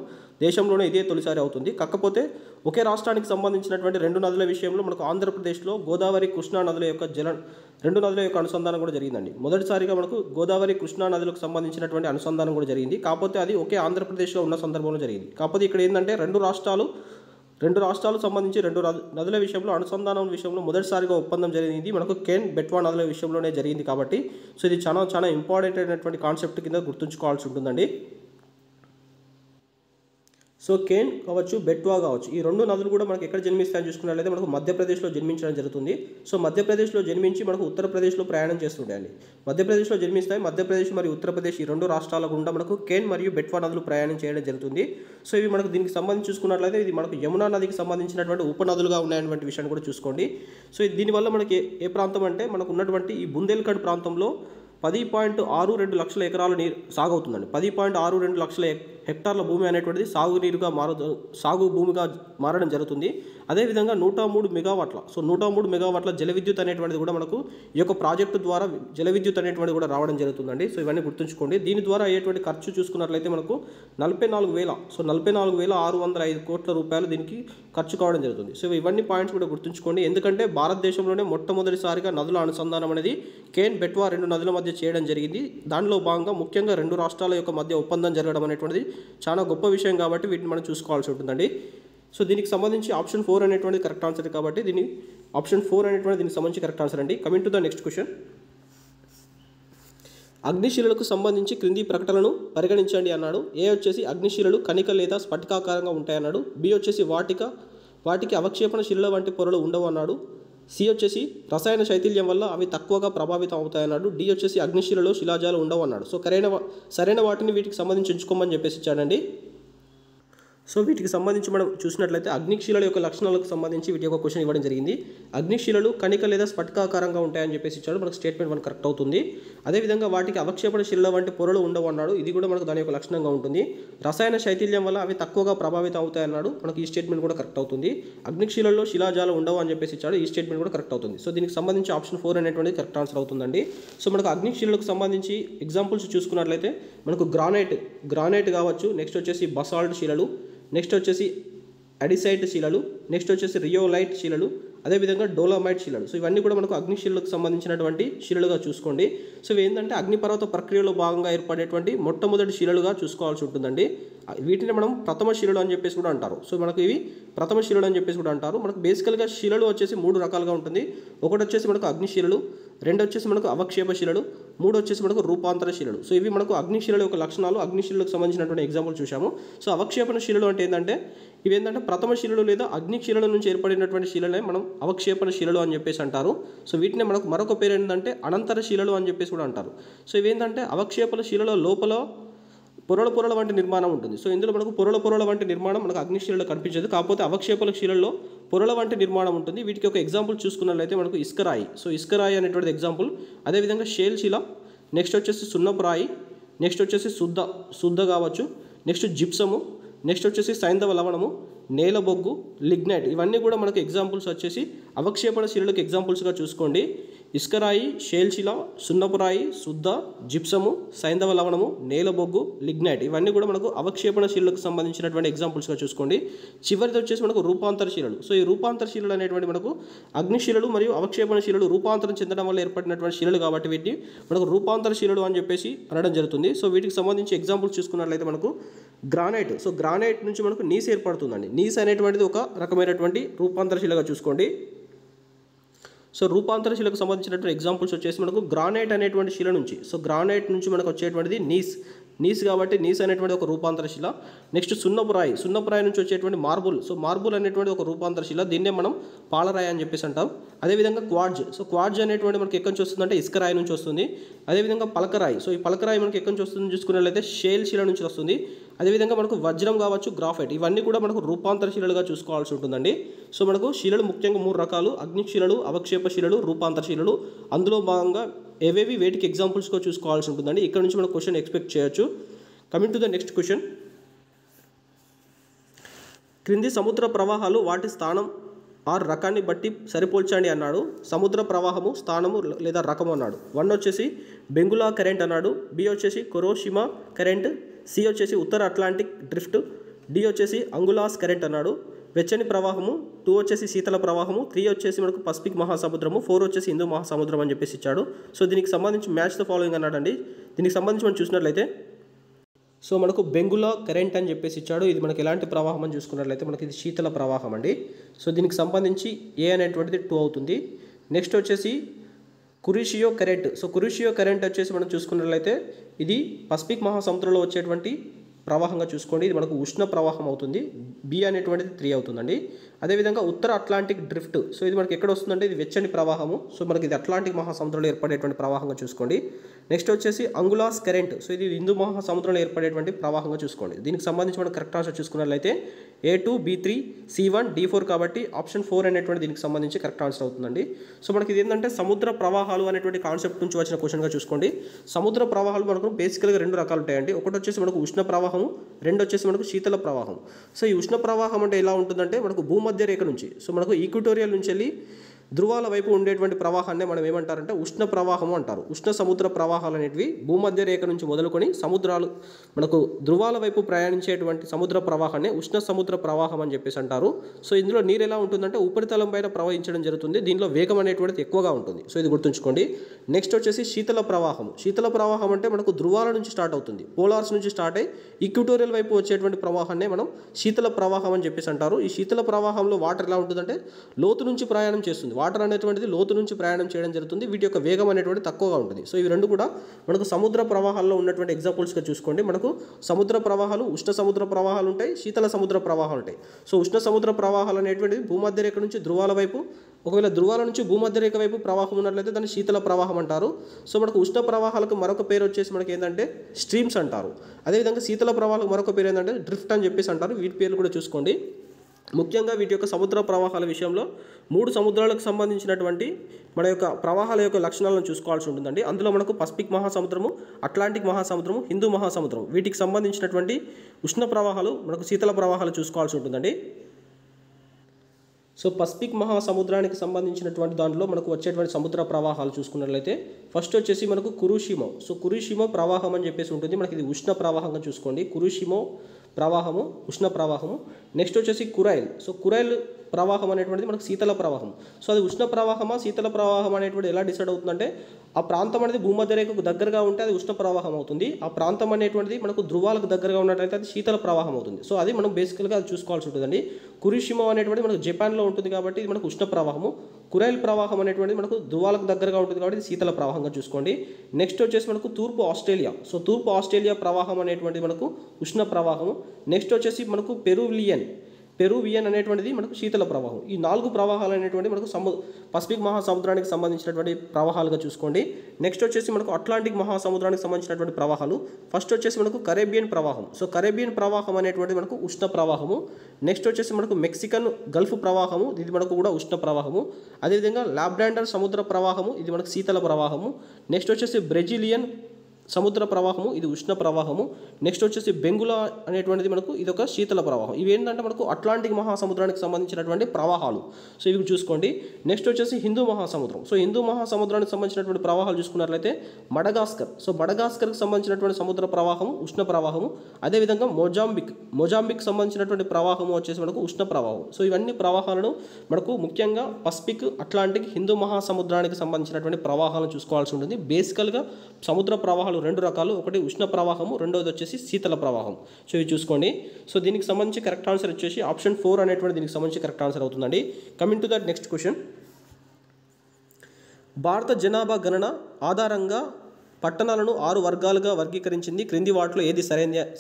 దేశంలోనే ఇదే తొలిసారి అవుతుంది. కాకపోతే ఒకే రాష్ట్రానికి సంబంధించినటువంటి రెండు నదుల విషయంలో మనకు ఆంధ్రప్రదేశ్లో గోదావరి కృష్ణా నదుల యొక్క రెండు నదుల యొక్క అనుసంధానం కూడా జరిగిందండి. మొదటిసారిగా మనకు గోదావరి కృష్ణా నదులకు సంబంధించినటువంటి అనుసంధానం కూడా జరిగింది. కాకపోతే అది ఒకే ఆంధ్రప్రదేశ్లో ఉన్న సందర్భంలో జరిగింది. కాకపోతే ఇక్కడ ఏంటంటే రెండు రాష్ట్రాలు సంబంధించి రెండు నదుల విషయంలో అనుసంధానం విషయంలో మొదటిసారిగా ఒప్పందం జరిగింది మనకు కేన్ బెట్వా నదుల విషయంలోనే జరిగింది కాబట్టి సో ఇది చాలా ఇంపార్టెంట్ అయినటువంటి కాన్సెప్ట్ కింద గుర్తుంచుకోవాల్సి ఉంటుందండి. సో కేన్ కావచ్చు బెట్వా కావచ్చు ఈ రెండు నదులు కూడా మనకు ఎక్కడ జన్మిస్తాయని చూసుకున్నట్లయితే మనకు మధ్యప్రదేశ్లో జన్మించడం జరుగుతుంది. సో మధ్యప్రదేశ్లో జన్మించి మనకు ఉత్తరప్రదేశ్లో ప్రయాణం చేస్తుంటాయండి. మధ్యప్రదేశ్లో జన్మిస్తాయి. మధ్యప్రదేశ్ మరియు ఉత్తరప్రదేశ్ ఈ రెండు రాష్ట్రాల గుండా మనకు కేన్ మరియు బెట్వా నదులు ప్రయాణం చేయడం జరుగుతుంది. సో ఇవి మనకు దీనికి సంబంధించి చూసుకున్నట్లయితే ఇది మనకు యమునా నదికి సంబంధించినటువంటి ఉపనదులుగా ఉన్నాయన్నటువంటి విషయాన్ని కూడా చూసుకోండి. సో దీనివల్ల మనకి ఏ ప్రాంతం అంటే మనకు ఉన్నటువంటి ఈ బుందేల్ఖండ్ ప్రాంతంలో 10.62 లక్షల ఎకరాల నీరు సాగవుతుందండి. 10.62 లక్షల హెక్టార్ల భూమి అనేటువంటిది సాగు భూమిగా మారడం జరుగుతుంది. అదేవిధంగా 103 మెగావాట్ల సో 103 మెగావాట్ల జల విద్యుత్ అనేటువంటిది కూడా మనకు ఈ యొక్క ప్రాజెక్టు ద్వారా జల విద్యుత్ అనేటువంటిది కూడా రావడం జరుగుతుందండి. సో ఇవన్నీ గుర్తుంచుకోండి. దీని ద్వారా అయ్యేటువంటి ఖర్చు చూసుకున్నట్లయితే మనకు 44,605 కోట్ల రూపాయలు దీనికి ఖర్చు కావడం జరుగుతుంది. సో ఇవన్నీ పాయింట్స్ కూడా గుర్తుంచుకోండి. ఎందుకంటే భారతదేశంలోనే మొట్టమొదటిసారిగా నదుల అనుసంధానం అనేది కేన్ బెట్వా రెండు నదుల మధ్య చేయడం జరిగింది. దానిలో భాగంగా ముఖ్యంగా రెండు రాష్ట్రాల యొక్క మధ్య ఒప్పందం జరగడం అనేటువంటిది చాలా గొప్ప విషయం కాబట్టి వీటిని మనం చూసుకోవాల్సి ఉంటుందండి. సో దీనికి సంబంధించి ఆప్షన్ 4 అనేటువంటిది కరెక్ట్ ఆన్సర్ కాబట్టి ఆప్షన్ 4 అనేటువంటిది దీనికి సంబంధించి కరెక్ట్ ఆన్సర్ అండి. Coming to the next question. అగ్నిశిలలకు సంబంధించి క్రింది ప్రకటనలను పరిగణించండి అన్నాడు. ఏ వచ్చేసి అగ్నిశిలలు కణిక లేదా స్ఫటికాకారంగా ఉంటాయన్నాడు. బి వచ్చేసి వాటికి అవక్షేపణ శిలల వంటి పొరలు ఉండవు అన్నాడు. సి వచ్చేసి రసాయన శైథిల్యం వల్ల అవి తక్కువగా ప్రభావితం అవుతాయన్నాడు. డి వచ్చేసి అగ్నిశిలలో శిలాజాలు ఉండవు అన్నాడు. సో సరైన వాటిని వీటికి సంబంధించి ఎంచుకోమని చెప్పేసి ఇచ్చాడండి. సో వీటికి సంబంధించి మనం చూసినట్లయితే అగ్నిశిలల యొక్క లక్షణాలకు సంబంధించి వీటి యొక్క క్వశ్చన్ ఇవ్వడం జరిగింది. అగ్నిశిలలు కణిక లేదా స్ఫటికాకారంగా ఉంటాయని చెప్పేసి ఇచ్చాడు. మనకు స్టేట్మెంట్ 1 కరెక్ట్ అవుతుంది. అదేవిధంగా వాటికి అవక్షేపణ శిలల వంటి పొరలు ఉండవు అన్నాడు. ఇది కూడా మనకు దాని యొక్క లక్షణంగా ఉంటుంది. రసాయన శైథిల్యం వల్ల అవి తక్కువగా ప్రభావితం అవుతాయన్నాడు. మనకు ఈ స్టేట్మెంట్ కూడా కరెక్ట్ అవుతుంది. అగ్నిశిలలో శిలాజాలు ఉండవు అని చెప్పేసి ఇచ్చాడు. ఈ స్టేట్మెంట్ కూడా కరెక్ట్ అవుతుంది. సో దీనికి సంబంధించి ఆప్షన్ 4 అనేటువంటిది కరెక్ట్ ఆన్సర్ అవుతుందండి. సో మనకు అగ్నిశిలలకు సంబంధించి ఎగ్జాంపుల్స్ చూసుకున్నట్లయితే మనకు గ్రానైట్ కావచ్చు, నెక్స్ట్ వచ్చేసి బసాల్ట్ శిలలు, నెక్స్ట్ వచ్చేసి అడిసైట్ శిలలు, నెక్స్ట్ వచ్చేసి రియోలైట్ శిలలు, అదేవిధంగా డోలోమైట్ శిలలు. సో ఇవన్నీ కూడా మనకు అగ్నిశిలలకు సంబంధించినటువంటి శిలలుగా చూసుకోండి. సో ఇవి ఏంటంటే అగ్నిపర్వత ప్రక్రియలో భాగంగా ఏర్పడేటువంటి మొట్టమొదటి శిలలుగా చూసుకోవాల్సి ఉంటుందండి. వీటిని మనం ప్రథమ శిలలు అని చెప్పేసి కూడా అంటారు. సో మనకు ఇవి ప్రథమ శిలలు అని చెప్పేసి కూడా అంటారు. మనకు బేసికల్గా శిలలు వచ్చేసి 3 రకాలుగా ఉంటుంది. ఒకటి వచ్చేసి మనకు అగ్నిశిలలు, 2 వచ్చేసి మనకు అవక్షేప శిలలు, 3 వచ్చేసి మనకు రూపాంతర శిలలు. సో ఇవి మనకు అగ్నిశిలల యొక్క లక్షణాలు. అగ్నిశిలలకు సంబంధించినటువంటి ఎగ్జాంపుల్ చూసాము. సో అవక్షేపణ శిలలు అంటే ఏంటంటే ఇవి ఏంటంటే ప్రథమ శిలలు లేదా అగ్నిశిలల నుంచి ఏర్పడినటువంటి శిలలే మనం అవక్షేపణ శిలలు అని చెప్పేసి అంటారు. సో వీటిని మనకు మరొక పేరు ఏంటంటే అనంతర శిలలు అని చెప్పేసి కూడా అంటారు. సో ఇవేంటంటే అవక్షేపణ శిలలో లోపల పొరల వంటి నిర్మాణం ఉంటుంది. సో ఇందులో మనకు పొరల వంటి నిర్మాణం మనకు అగ్నిశిలలో కనిపించదు. కాకపోతే అవక్షేపణ శిలల్లో పొరల వంటి నిర్మాణం ఉంటుంది. వీటికి ఒక ఎగ్జాంపుల్ చూసుకున్నట్లయితే మనకు ఇసుకరాయి. సో ఇసుకరాయి అనేటువంటిది ఎగ్జాంపుల్. అదేవిధంగా షేల్ శిల, నెక్స్ట్ వచ్చేసి సున్నపు రాయి, నెక్స్ట్ వచ్చేసి శుద్ధ కావచ్చు, నెక్స్ట్ జిప్సము, నెక్స్ట్ వచ్చేసి సైంధవ లవణము, నేల బొగ్గు, లిగ్నైట్. ఇవన్నీ కూడా మనకు ఎగ్జాంపుల్స్ వచ్చేసి అవక్షేపణ శిలలకు ఎగ్జాంపుల్స్గా చూసుకోండి. ఇసుకరాయి, షేల్ శిల, సున్నపురాయి, శుద్ధ, జిప్సము, సైంధవ లవణము, నేల బొగ్గు, లిగ్నైట్. ఇవన్నీ కూడా మనకు అవక్షేపణ శిలలకు సంబంధించినటువంటి ఎగ్జాంపుల్స్గా చూసుకోండి. చివరిది వచ్చేసి మనకు రూపాంతర శిలలు. సో ఈ రూపాంతర శిలలు అనేటువంటి మనకు అగ్నిశిలలు మరియు అవక్షేపణ శిలలు రూపాంతరం చెందడం వల్ల ఏర్పడినటువంటి శిలలు కాబట్టి వీటిని మనకు రూపాంతర శిలలు అని చెప్పేసి అనడం జరుగుతుంది. సో వీటికి సంబంధించి ఎగ్జాంపుల్స్ చూసుకున్నట్లయితే మనకు గ్రానైట్. సో గ్రానైట్ నుంచి మనకు నీస్ ఏర్పడుతుందండి. నీస్ అనేటువంటిది ఒక రకమైనటువంటి రూపాంతర శిలగా చూసుకోండి. సో రూపాంతర శిలకు సంబంధించినటువంటి ఎగ్జాంపుల్స్ వచ్చేసి మనకు గ్రానైట్ అనేటువంటి శిల నుంచి, సో గ్రానైట్ నుంచి మనకు వచ్చేటువంటిది నీస్ కాబట్టి నీస్ అనేటువంటి ఒక రూపాంతర శిల. నెక్స్ట్ సున్నపురాయి నుంచి వచ్చేటువంటి మార్బుల్. సో మార్బుల్ అనేటువంటి ఒక రూపాంతర శిల, దీన్నే మనం పాలరాయి అని చెప్పేసి అంటాం. అదేవిధంగా క్వార్జ్. సో క్వార్జ్ అనేటువంటి మనకి ఎక్కడి నుంచి వస్తుందంటే ఇసుకరాయి నుంచి వస్తుంది. అదేవిధంగా పలకరాయి. సో ఈ పలకరాయి మనకి ఎక్కడి నుంచి వస్తుంది చూసుకున్నట్లయితే షేల్ శిల నుంచి వస్తుంది. అదేవిధంగా మనకు వజ్రం కావచ్చు, గ్రాఫైట్, ఇవన్నీ కూడా మనకు రూపాంతర శిలలుగా చూసుకోవాల్సి ఉంటుందండి. సో మనకు శిలలు ముఖ్యంగా 3 రకాలు: అగ్నిశిలలు, అవక్షేప శిలలు, రూపాంతర శిలలు. అందులో భాగంగా ఏవేవి వేటికి ఎగ్జాంపుల్స్గా చూసుకోవాల్సి ఉంటుందండి. ఇక్కడ నుంచి మనం క్వశ్చన్ ఎక్స్పెక్ట్ చేయొచ్చు. Coming to the next question. క్రింది సముద్ర ప్రవాహాలు వాటి స్థానం ఆర్ రకాన్ని బట్టి సరిపోల్చండి అన్నాడు. సముద్ర ప్రవాహము, స్థానము లేదా రకము అన్నాడు. 1 వచ్చేసి బెంగులా కరెంట్ అన్నాడు. బి వచ్చేసి కురోషిమా కరెంట్. సి వచ్చేసి ఉత్తర అట్లాంటిక్ డ్రిఫ్ట్. డి వచ్చేసి అంగులాస్ కరెంట్ అన్నాడు. వెచ్చని ప్రవాహము. 2 వచ్చేసి శీతల ప్రవాహము. 3 వచ్చేసి మనకు పసిఫిక్ మహాసముద్రము. 4 వచ్చేసి హిందూ మహాసముద్రం అని చెప్పేసి ఇచ్చాడు. సో దీనికి సంబంధించి మ్యాచ్ ద ఫాలోయింగ్ అన్నాడండి. దీనికి సంబంధించి మనం చూసినట్లయితే సో మనకు బెంగులా కరెంట్ అని చెప్పేసి ఇచ్చాడు. ఇది మనకి ఎలాంటి ప్రవాహం అని చూసుకున్నట్లయితే మనకి ఇది శీతల ప్రవాహం అండి. సో దీనికి సంబంధించి ఏ అనేటువంటిది 2 అవుతుంది. నెక్స్ట్ వచ్చేసి కురిషియో కరెంట్. సో కురిషియో కరెంట్ వచ్చేసి మనం చూసుకున్నట్లయితే ఇది పసిఫిక్ మహాసముద్రంలో వచ్చేటువంటి ప్రవాహంగా చూసుకోండి. ఇది మనకు ఉష్ణ ప్రవాహం అవుతుంది. బి అనేటువంటిది 3 అవుతుందండి. అదేవిధంగా ఉత్తర అట్లాంటిక్ డ్రిఫ్ట్. సో ఇది మనకి ఎక్కడ వస్తుందంటే ఇది వెచ్చని ప్రవాహము. సో మనకి ఇది అట్లాంటిక్ మహాసముద్రంలో ఏర్పడేటువంటి ప్రవాహంగా చూసుకోండి. నెక్స్ట్ వచ్చేసి అంగులాస్ కరెంట్. సో ఇది హిందూ మహాసముద్రంలో ఏర్పడేటువంటి ప్రవాహంగా చూసుకోండి. దీనికి సంబంధించి మనం కరెక్ట్ ఆన్సర్ చూసుకున్నట్లయితే A2, B3, C1, D4 కాబట్టి ఆప్షన్ 4 అనేటువంటి దీనికి సంబంధించి కరెక్ట్ ఆన్సర్ అవుతుందండి. సో మనకి ఇది ఏంటంటే సముద్ర ప్రవాహాలు అనేటువంటి కాన్సెప్ట్ నుంచి వచ్చిన క్వశ్చన్గా చూసుకోండి. సముద్ర ప్రవాహాలు మనకు బేసికల్గా 2 రకాలు ఉంటాయండి. ఒకటి వచ్చేసి మనకు ఉష్ణ ప్రవాహము, 2 వచ్చేసి మనకు శీతల ప్రవాహం. సో ఈ ఉష్ణ ప్రవాహం అంటే ఎలా ఉంటుందంటే మనకు భూమధ్య రేఖ నుంచి, సో మనకు ఈక్వటోరియల్ నుంచి వెళ్ళి ధృవాల వైపు ఉండేటువంటి ప్రవాహాన్ని మనం ఏమంటారంటే ఉష్ణ ప్రవాహము అంటారు. ఉష్ణ సముద్ర ప్రవాహాలు అనేటివి భూమధ్య రేఖ నుంచి మొదలుకొని సముద్రాలు మనకు ధృవాల వైపు ప్రయాణించేటువంటి సముద్ర ప్రవాహాన్ని ఉష్ణ సముద్ర ప్రవాహం అని చెప్పేసి అంటారు. సో ఇందులో నీరు ఎలా ఉంటుందంటే ఉపరితలం పైన ప్రవహించడం జరుగుతుంది. దీనిలో వేగం అనేటువంటిది ఎక్కువగా ఉంటుంది. సో ఇది గుర్తుంచుకోండి. నెక్స్ట్ వచ్చేసి శీతల ప్రవాహం. శీతల ప్రవాహం అంటే మనకు ధృవాల నుంచి స్టార్ట్ అవుతుంది. పోలార్స్ నుంచి స్టార్ట్ అయ్యి ఈక్వటోరియల్ వైపు వచ్చేటువంటి ప్రవాహాన్ని మనం శీతల ప్రవాహం అని చెప్పేసి అంటారు. ఈ శీతల ప్రవాహంలో వాటర్ ఎలా ఉంటుందంటే లోతు నుంచి ప్రయాణం చేస్తుంది. వాటర్ అనేటువంటిది లోతు నుంచి ప్రయాణం చేయడం జరుగుతుంది. వీటి యొక్క వేగం అనేటువంటిది తక్కువగా ఉంటుంది. సో ఇవి 2 కూడా మనకు సముద్ర ప్రవాహాల్లో ఉన్నటువంటి ఎగ్జాంపుల్స్గా చూసుకోండి. మనకు సముద్ర ప్రవాహాలు, ఉష్ణ సముద్ర ప్రవాహాలు ఉంటాయి, శీతల సముద్ర ప్రవాహాలు ఉంటాయి. సో ఉష్ణ సముద్ర ప్రవాహాలు అనేటువంటిది భూమధ్య రేఖ నుంచి ధృవాల వైపు, ఒకవేళ ధృవాల నుంచి భూమధ్య రేఖ వైపు ప్రవాహం ఉన్నట్లయితే దాన్ని శీతల ప్రవాహం అంటారు. సో మనకు ఉష్ణ ప్రవాహాలకు మరొక పేరు వచ్చేసి మనకి ఏంటంటే స్ట్రీమ్స్ అంటారు. అదేవిధంగా శీతల ప్రవాహాలకు మరొక పేరు ఏంటంటే డ్రిఫ్ట్ అని చెప్పేసి అంటారు. వీటి పేర్లు కూడా చూసుకోండి. ముఖ్యంగా వీటి యొక్క సముద్ర ప్రవాహాల విషయంలో 3 సముద్రాలకు సంబంధించినటువంటి మన యొక్క ప్రవాహాల యొక్క లక్షణాలను చూసుకోవాల్సి ఉంటుందండి. అందులో మనకు పసిఫిక్ మహాసముద్రము, అట్లాంటిక్ మహాసముద్రము, హిందూ మహాసముద్రం, వీటికి సంబంధించినటువంటి ఉష్ణ ప్రవాహాలు, మనకు శీతల ప్రవాహాలు చూసుకోవాల్సి ఉంటుందండి. సో పసిఫిక్ మహాసముద్రానికి సంబంధించినటువంటి దాంట్లో మనకు వచ్చేటువంటి సముద్ర ప్రవాహాలు చూసుకున్నట్లయితే ఫస్ట్ వచ్చేసి మనకు కురోషిమా. సో కురోషిమా ప్రవాహం అని చెప్పేసి ఉంటుంది. మనకి ఇది ఉష్ణ ప్రవాహంగా చూసుకోండి. కురోషిమా ప్రవాహము, ఉష్ణ ప్రవాహము. నెక్స్ట్ వచ్చేసి కురైల్. సో కురైల్ ప్రవాహం అనేటువంటిది మనకు శీతల ప్రవాహం. సో అది ఉష్ణ ప్రవాహమా శీతల ప్రవాహం అనేటువంటి ఎలా డిసైడ్ అవుతుందంటే ఆ ప్రాంతం అనేది భూమధ్య రేఖకు దగ్గరగా ఉంటే అది ఉష్ణ ప్రవాహం అవుతుంది. ఆ ప్రాంతం అనేటువంటిది మనకు ధృవాలకు దగ్గరగా ఉన్నట్లయితే అది శీతల ప్రవాహం అవుతుంది. సో అది మనం బేసికల్గా అది చూసుకోవాల్సి ఉంటుందండి. కురోషిమా అనేటువంటిది మనకు జపాన్లో ఉంటుంది కాబట్టి ఇది మనకు ఉష్ణ ప్రవాహము. కురైల్ ప్రవాహం అనేటువంటిది మనకు ధృవాలకు దగ్గరగా ఉంటుంది కాబట్టి ఇది శీతల ప్రవాహంగా చూసుకోండి. నెక్స్ట్ వచ్చేసి మనకు తూర్పు ఆస్ట్రేలియా. సో తూర్పు ఆస్ట్రేలియా ప్రవాహం అనేటువంటిది మనకు ఉష్ణ ప్రవాహము. నెక్స్ట్ వచ్చేసి మనకు పెరువియన్ అనేటువంటిది మనకు శీతల ప్రవాహం. ఈ 4 ప్రవాహాలు అనేటువంటి మనకు పసిఫిక్ మహాసముద్రానికి సంబంధించినటువంటి ప్రవాహాలుగా చూసుకోండి. నెక్స్ట్ వచ్చేసి మనకు అట్లాంటిక్ మహాసముద్రానికి సంబంధించినటువంటి ప్రవాహాలు. ఫస్ట్ వచ్చేసి మనకు కరేబియన్ ప్రవాహం. సో కరేబియన్ ప్రవాహం అనేటువంటి మనకు ఉష్ణ ప్రవాహము. నెక్స్ట్ వచ్చేసి మనకు మెక్సికన్ గల్ఫ్ ప్రవాహము, ఇది మనకు కూడా ఉష్ణ ప్రవాహము. అదేవిధంగా లాబ్రాండర్ సముద్ర ప్రవాహము, ఇది మనకు శీతల ప్రవాహము. నెక్స్ట్ వచ్చేసి బ్రెజిలియన్ సముద్ర ప్రవాహము, ఇది ఉష్ణ ప్రవాహము. నెక్స్ట్ వచ్చేసి బెంగులా అనేటువంటిది మనకు ఇది ఒక శీతల ప్రవాహం. ఇవి ఏంటంటే మనకు అట్లాంటిక్ మహాసముద్రానికి సంబంధించినటువంటి ప్రవాహాలు. సో ఇవి చూసుకోండి. నెక్స్ట్ వచ్చేసి హిందూ మహాసముద్రం. సో హిందూ మహాసముద్రానికి సంబంధించినటువంటి ప్రవాహాలు చూసుకున్నట్లయితే మడగాస్కర్. సో మడగాస్కర్కి సంబంధించినటువంటి సముద్ర ప్రవాహము, ఉష్ణ ప్రవాహము. అదేవిధంగా మొజాంబిక్ సంబంధించినటువంటి ప్రవాహము వచ్చేసి మనకు ఉష్ణ ప్రవాహం. సో ఇవన్నీ ప్రవాహాలను మనకు ముఖ్యంగా పసిఫిక్, అట్లాంటిక్, హిందూ మహాసముద్రానికి సంబంధించినటువంటి ప్రవాహాలను చూసుకోవాల్సి ఉంటుంది. బేసికల్గా సముద్ర ప్రవాహాలు 2 రకాలు. ఒకటి ఉష్ణ ప్రవాహము, రెండోది వచ్చేసి శీతల ప్రవాహం. సో ఇవి చూసుకోండి. సో దీనికి సంబంధించి కరెక్ట్ ఆన్సర్ వచ్చేసి ఆప్షన్ 4 అనేటువంటి దీనికి సంబంధించి కరెక్ట్ ఆన్సర్ అవుతుందండి. Coming to that next question. భారత జనాభా గణన ఆధారంగా పట్టణాలను 6 వర్గాలుగా వర్గీకరించింది. క్రింది వాటిలో ఏది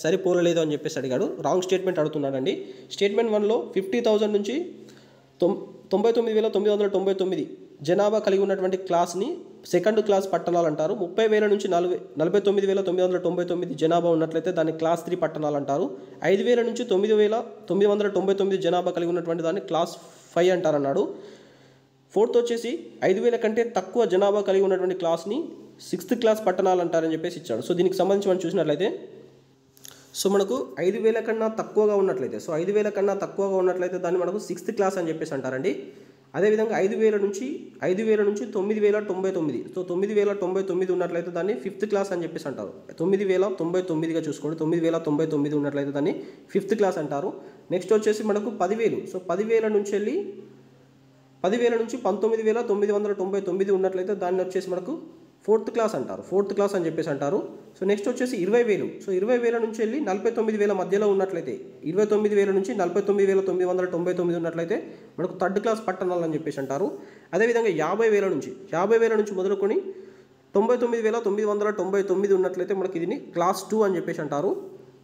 సరిపోలలేదు అని చెప్పేసి అడిగాడు. రాంగ్ స్టేట్మెంట్ అడుగుతున్నాడండి. స్టేట్మెంట్ 1లో 50,000 నుంచి 99,999 జనాభా కలిగి ఉన్నటువంటి క్లాస్ని సెకండ్ క్లాస్ పట్టణాలు అంటారు. 30,000 నుంచి 49,999 జనాభా ఉన్నట్లయితే దాన్ని క్లాస్ 3 పట్టణాలు అంటారు. 5,000 నుంచి 9,999 జనాభా కలిగి ఉన్నటువంటి దాన్ని క్లాస్ 5 అంటారన్నాడు. ఫోర్త్ వచ్చేసి 5,000 కంటే తక్కువ జనాభా కలిగి ఉన్నటువంటి క్లాస్ని 6th క్లాస్ పట్టణాలు అంటారని చెప్పేసి ఇచ్చాడు. సో దీనికి సంబంధించి మనం చూసినట్లయితే సో మనకు 5,000 కన్నా తక్కువగా ఉన్నట్లయితే 5,000 కన్నా తక్కువగా ఉన్నట్లయితే దాన్ని మనకు 6th క్లాస్ అని చెప్పేసి అంటారండి. అదేవిధంగా 5,000 నుంచి 9,099 సో 9,099 ఉన్నట్లయితే దాన్ని 5th క్లాస్ అని చెప్పేసి అంటారు. 9,099గా చూసుకోండి. 9,099 ఉన్నట్లయితే దాన్ని 5th క్లాస్ అంటారు. నెక్స్ట్ వచ్చేసి మనకు 10,000 సో 10,000 నుంచి 19,999 ఉన్నట్లయితే దాన్ని వచ్చేసి మనకు 4th క్లాస్ అంటారు. 4th క్లాస్ అని చెప్పేసి అంటారు. సో నెక్స్ట్ వచ్చేసి 20,000 సో 20,000 నుంచి 49,000 మధ్యలో ఉన్నట్లయితే 29,000 నుంచి 49,999 ఉన్నట్లయితే మనకు 3rd క్లాస్ పట్టణాలు అని చెప్పేసి అంటారు. అదేవిధంగా 50,000 నుంచి మొదలుకొని 99,999 ఉన్నట్లయితే మనకి దీన్ని క్లాస్ 2 అని చెప్పేసి అంటారు.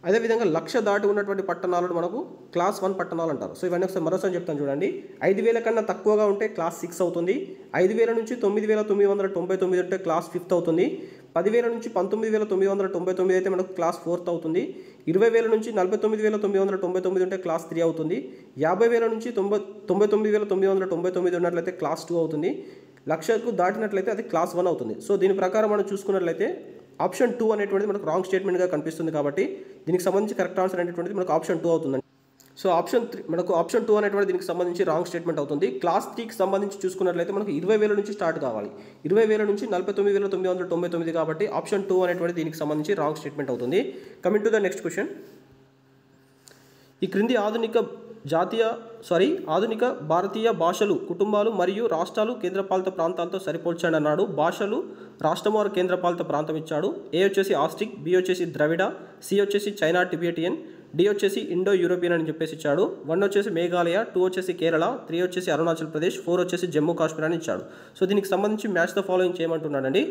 అదేవిధంగా 1,00,000 దాటి ఉన్నటువంటి పట్టణాలను మనకు క్లాస్ 1 పట్టణాలు అంటారు. సో ఇవన్నీ ఒకసారి మరోసారి చెప్తాను చూడండి. 5,000 కన్నా తక్కువగా ఉంటే క్లాస్ 6 అవుతుంది. 5,000 నుంచి 9,999 ఉంటే క్లాస్ 5th అవుతుంది. 10,000 నుంచి 19,999 అయితే మనకు క్లాస్ 4th అవుతుంది. 20,000 నుంచి 49,999 ఉంటే క్లాస్ 3 అవుతుంది. 50,000 నుంచి 99,999 ఉన్నట్లయితే క్లాస్ 2 అవుతుంది. 1,00,000కు దాటినట్లయితే అది క్లాస్ 1 అవుతుంది. సో దీని ప్రకారం మనం చూసుకున్నట్లయితే ఆప్షన్ 2 అనేటువంటిది మనకు రాంగ్ స్టేట్మెంట్గా కనిపిస్తుంది. కాబట్టి దీనికి సంబంధించి కరెక్ట్ ఆన్సర్ అనేటువంటిది మనకు ఆప్షన్ 2 అవుతుందండి. సో ఆప్షన్ 2 అనేటువంటి దీనికి సంబంధించి రాంగ్ స్టేట్మెంట్ అవుతుంది. క్లాస్ 3కి సంబంధించి చూసుకున్నట్లయితే మనకు 20,000 నుంచి స్టార్ట్ కావాలి. 20,000 నుంచి 49,999 కాబట్టి ఆప్షన్ 2 అనేటువంటి దీనికి సంబంధించి రాంగ్ స్టేట్మెంట్ అవుతుంది. Coming to the next question. ఈ క్రింది ఆధునిక భారతీయ భాషలు, కుటుంబాలు మరియు రాష్ట్రాలు, కేంద్రపాలిత ప్రాంతాలతో సరిపోల్చండి అన్నాడు. భాషలు, రాష్ట్రం వారు కేంద్రపాలిత ప్రాంతం ఇచ్చాడు. ఏ వచ్చేసి ఆస్ట్రిక్, బి వచ్చేసి ద్రవిడ, సి వచ్చేసి చైనా టిబెటియన్, డి వచ్చేసి ఇండో యూరోపియన్ అని చెప్పేసి ఇచ్చాడు. 1 వచ్చేసి మేఘాలయ, 2 వచ్చేసి కేరళ, 3 వచ్చేసి అరుణాచల్ ప్రదేశ్, 4 వచ్చేసి జమ్మూ కాశ్మీర్ అని ఇచ్చాడు. సో దీనికి సంబంధించి మ్యాచ్ ద ఫాలోయింగ్ చేయమంటున్నాడండి.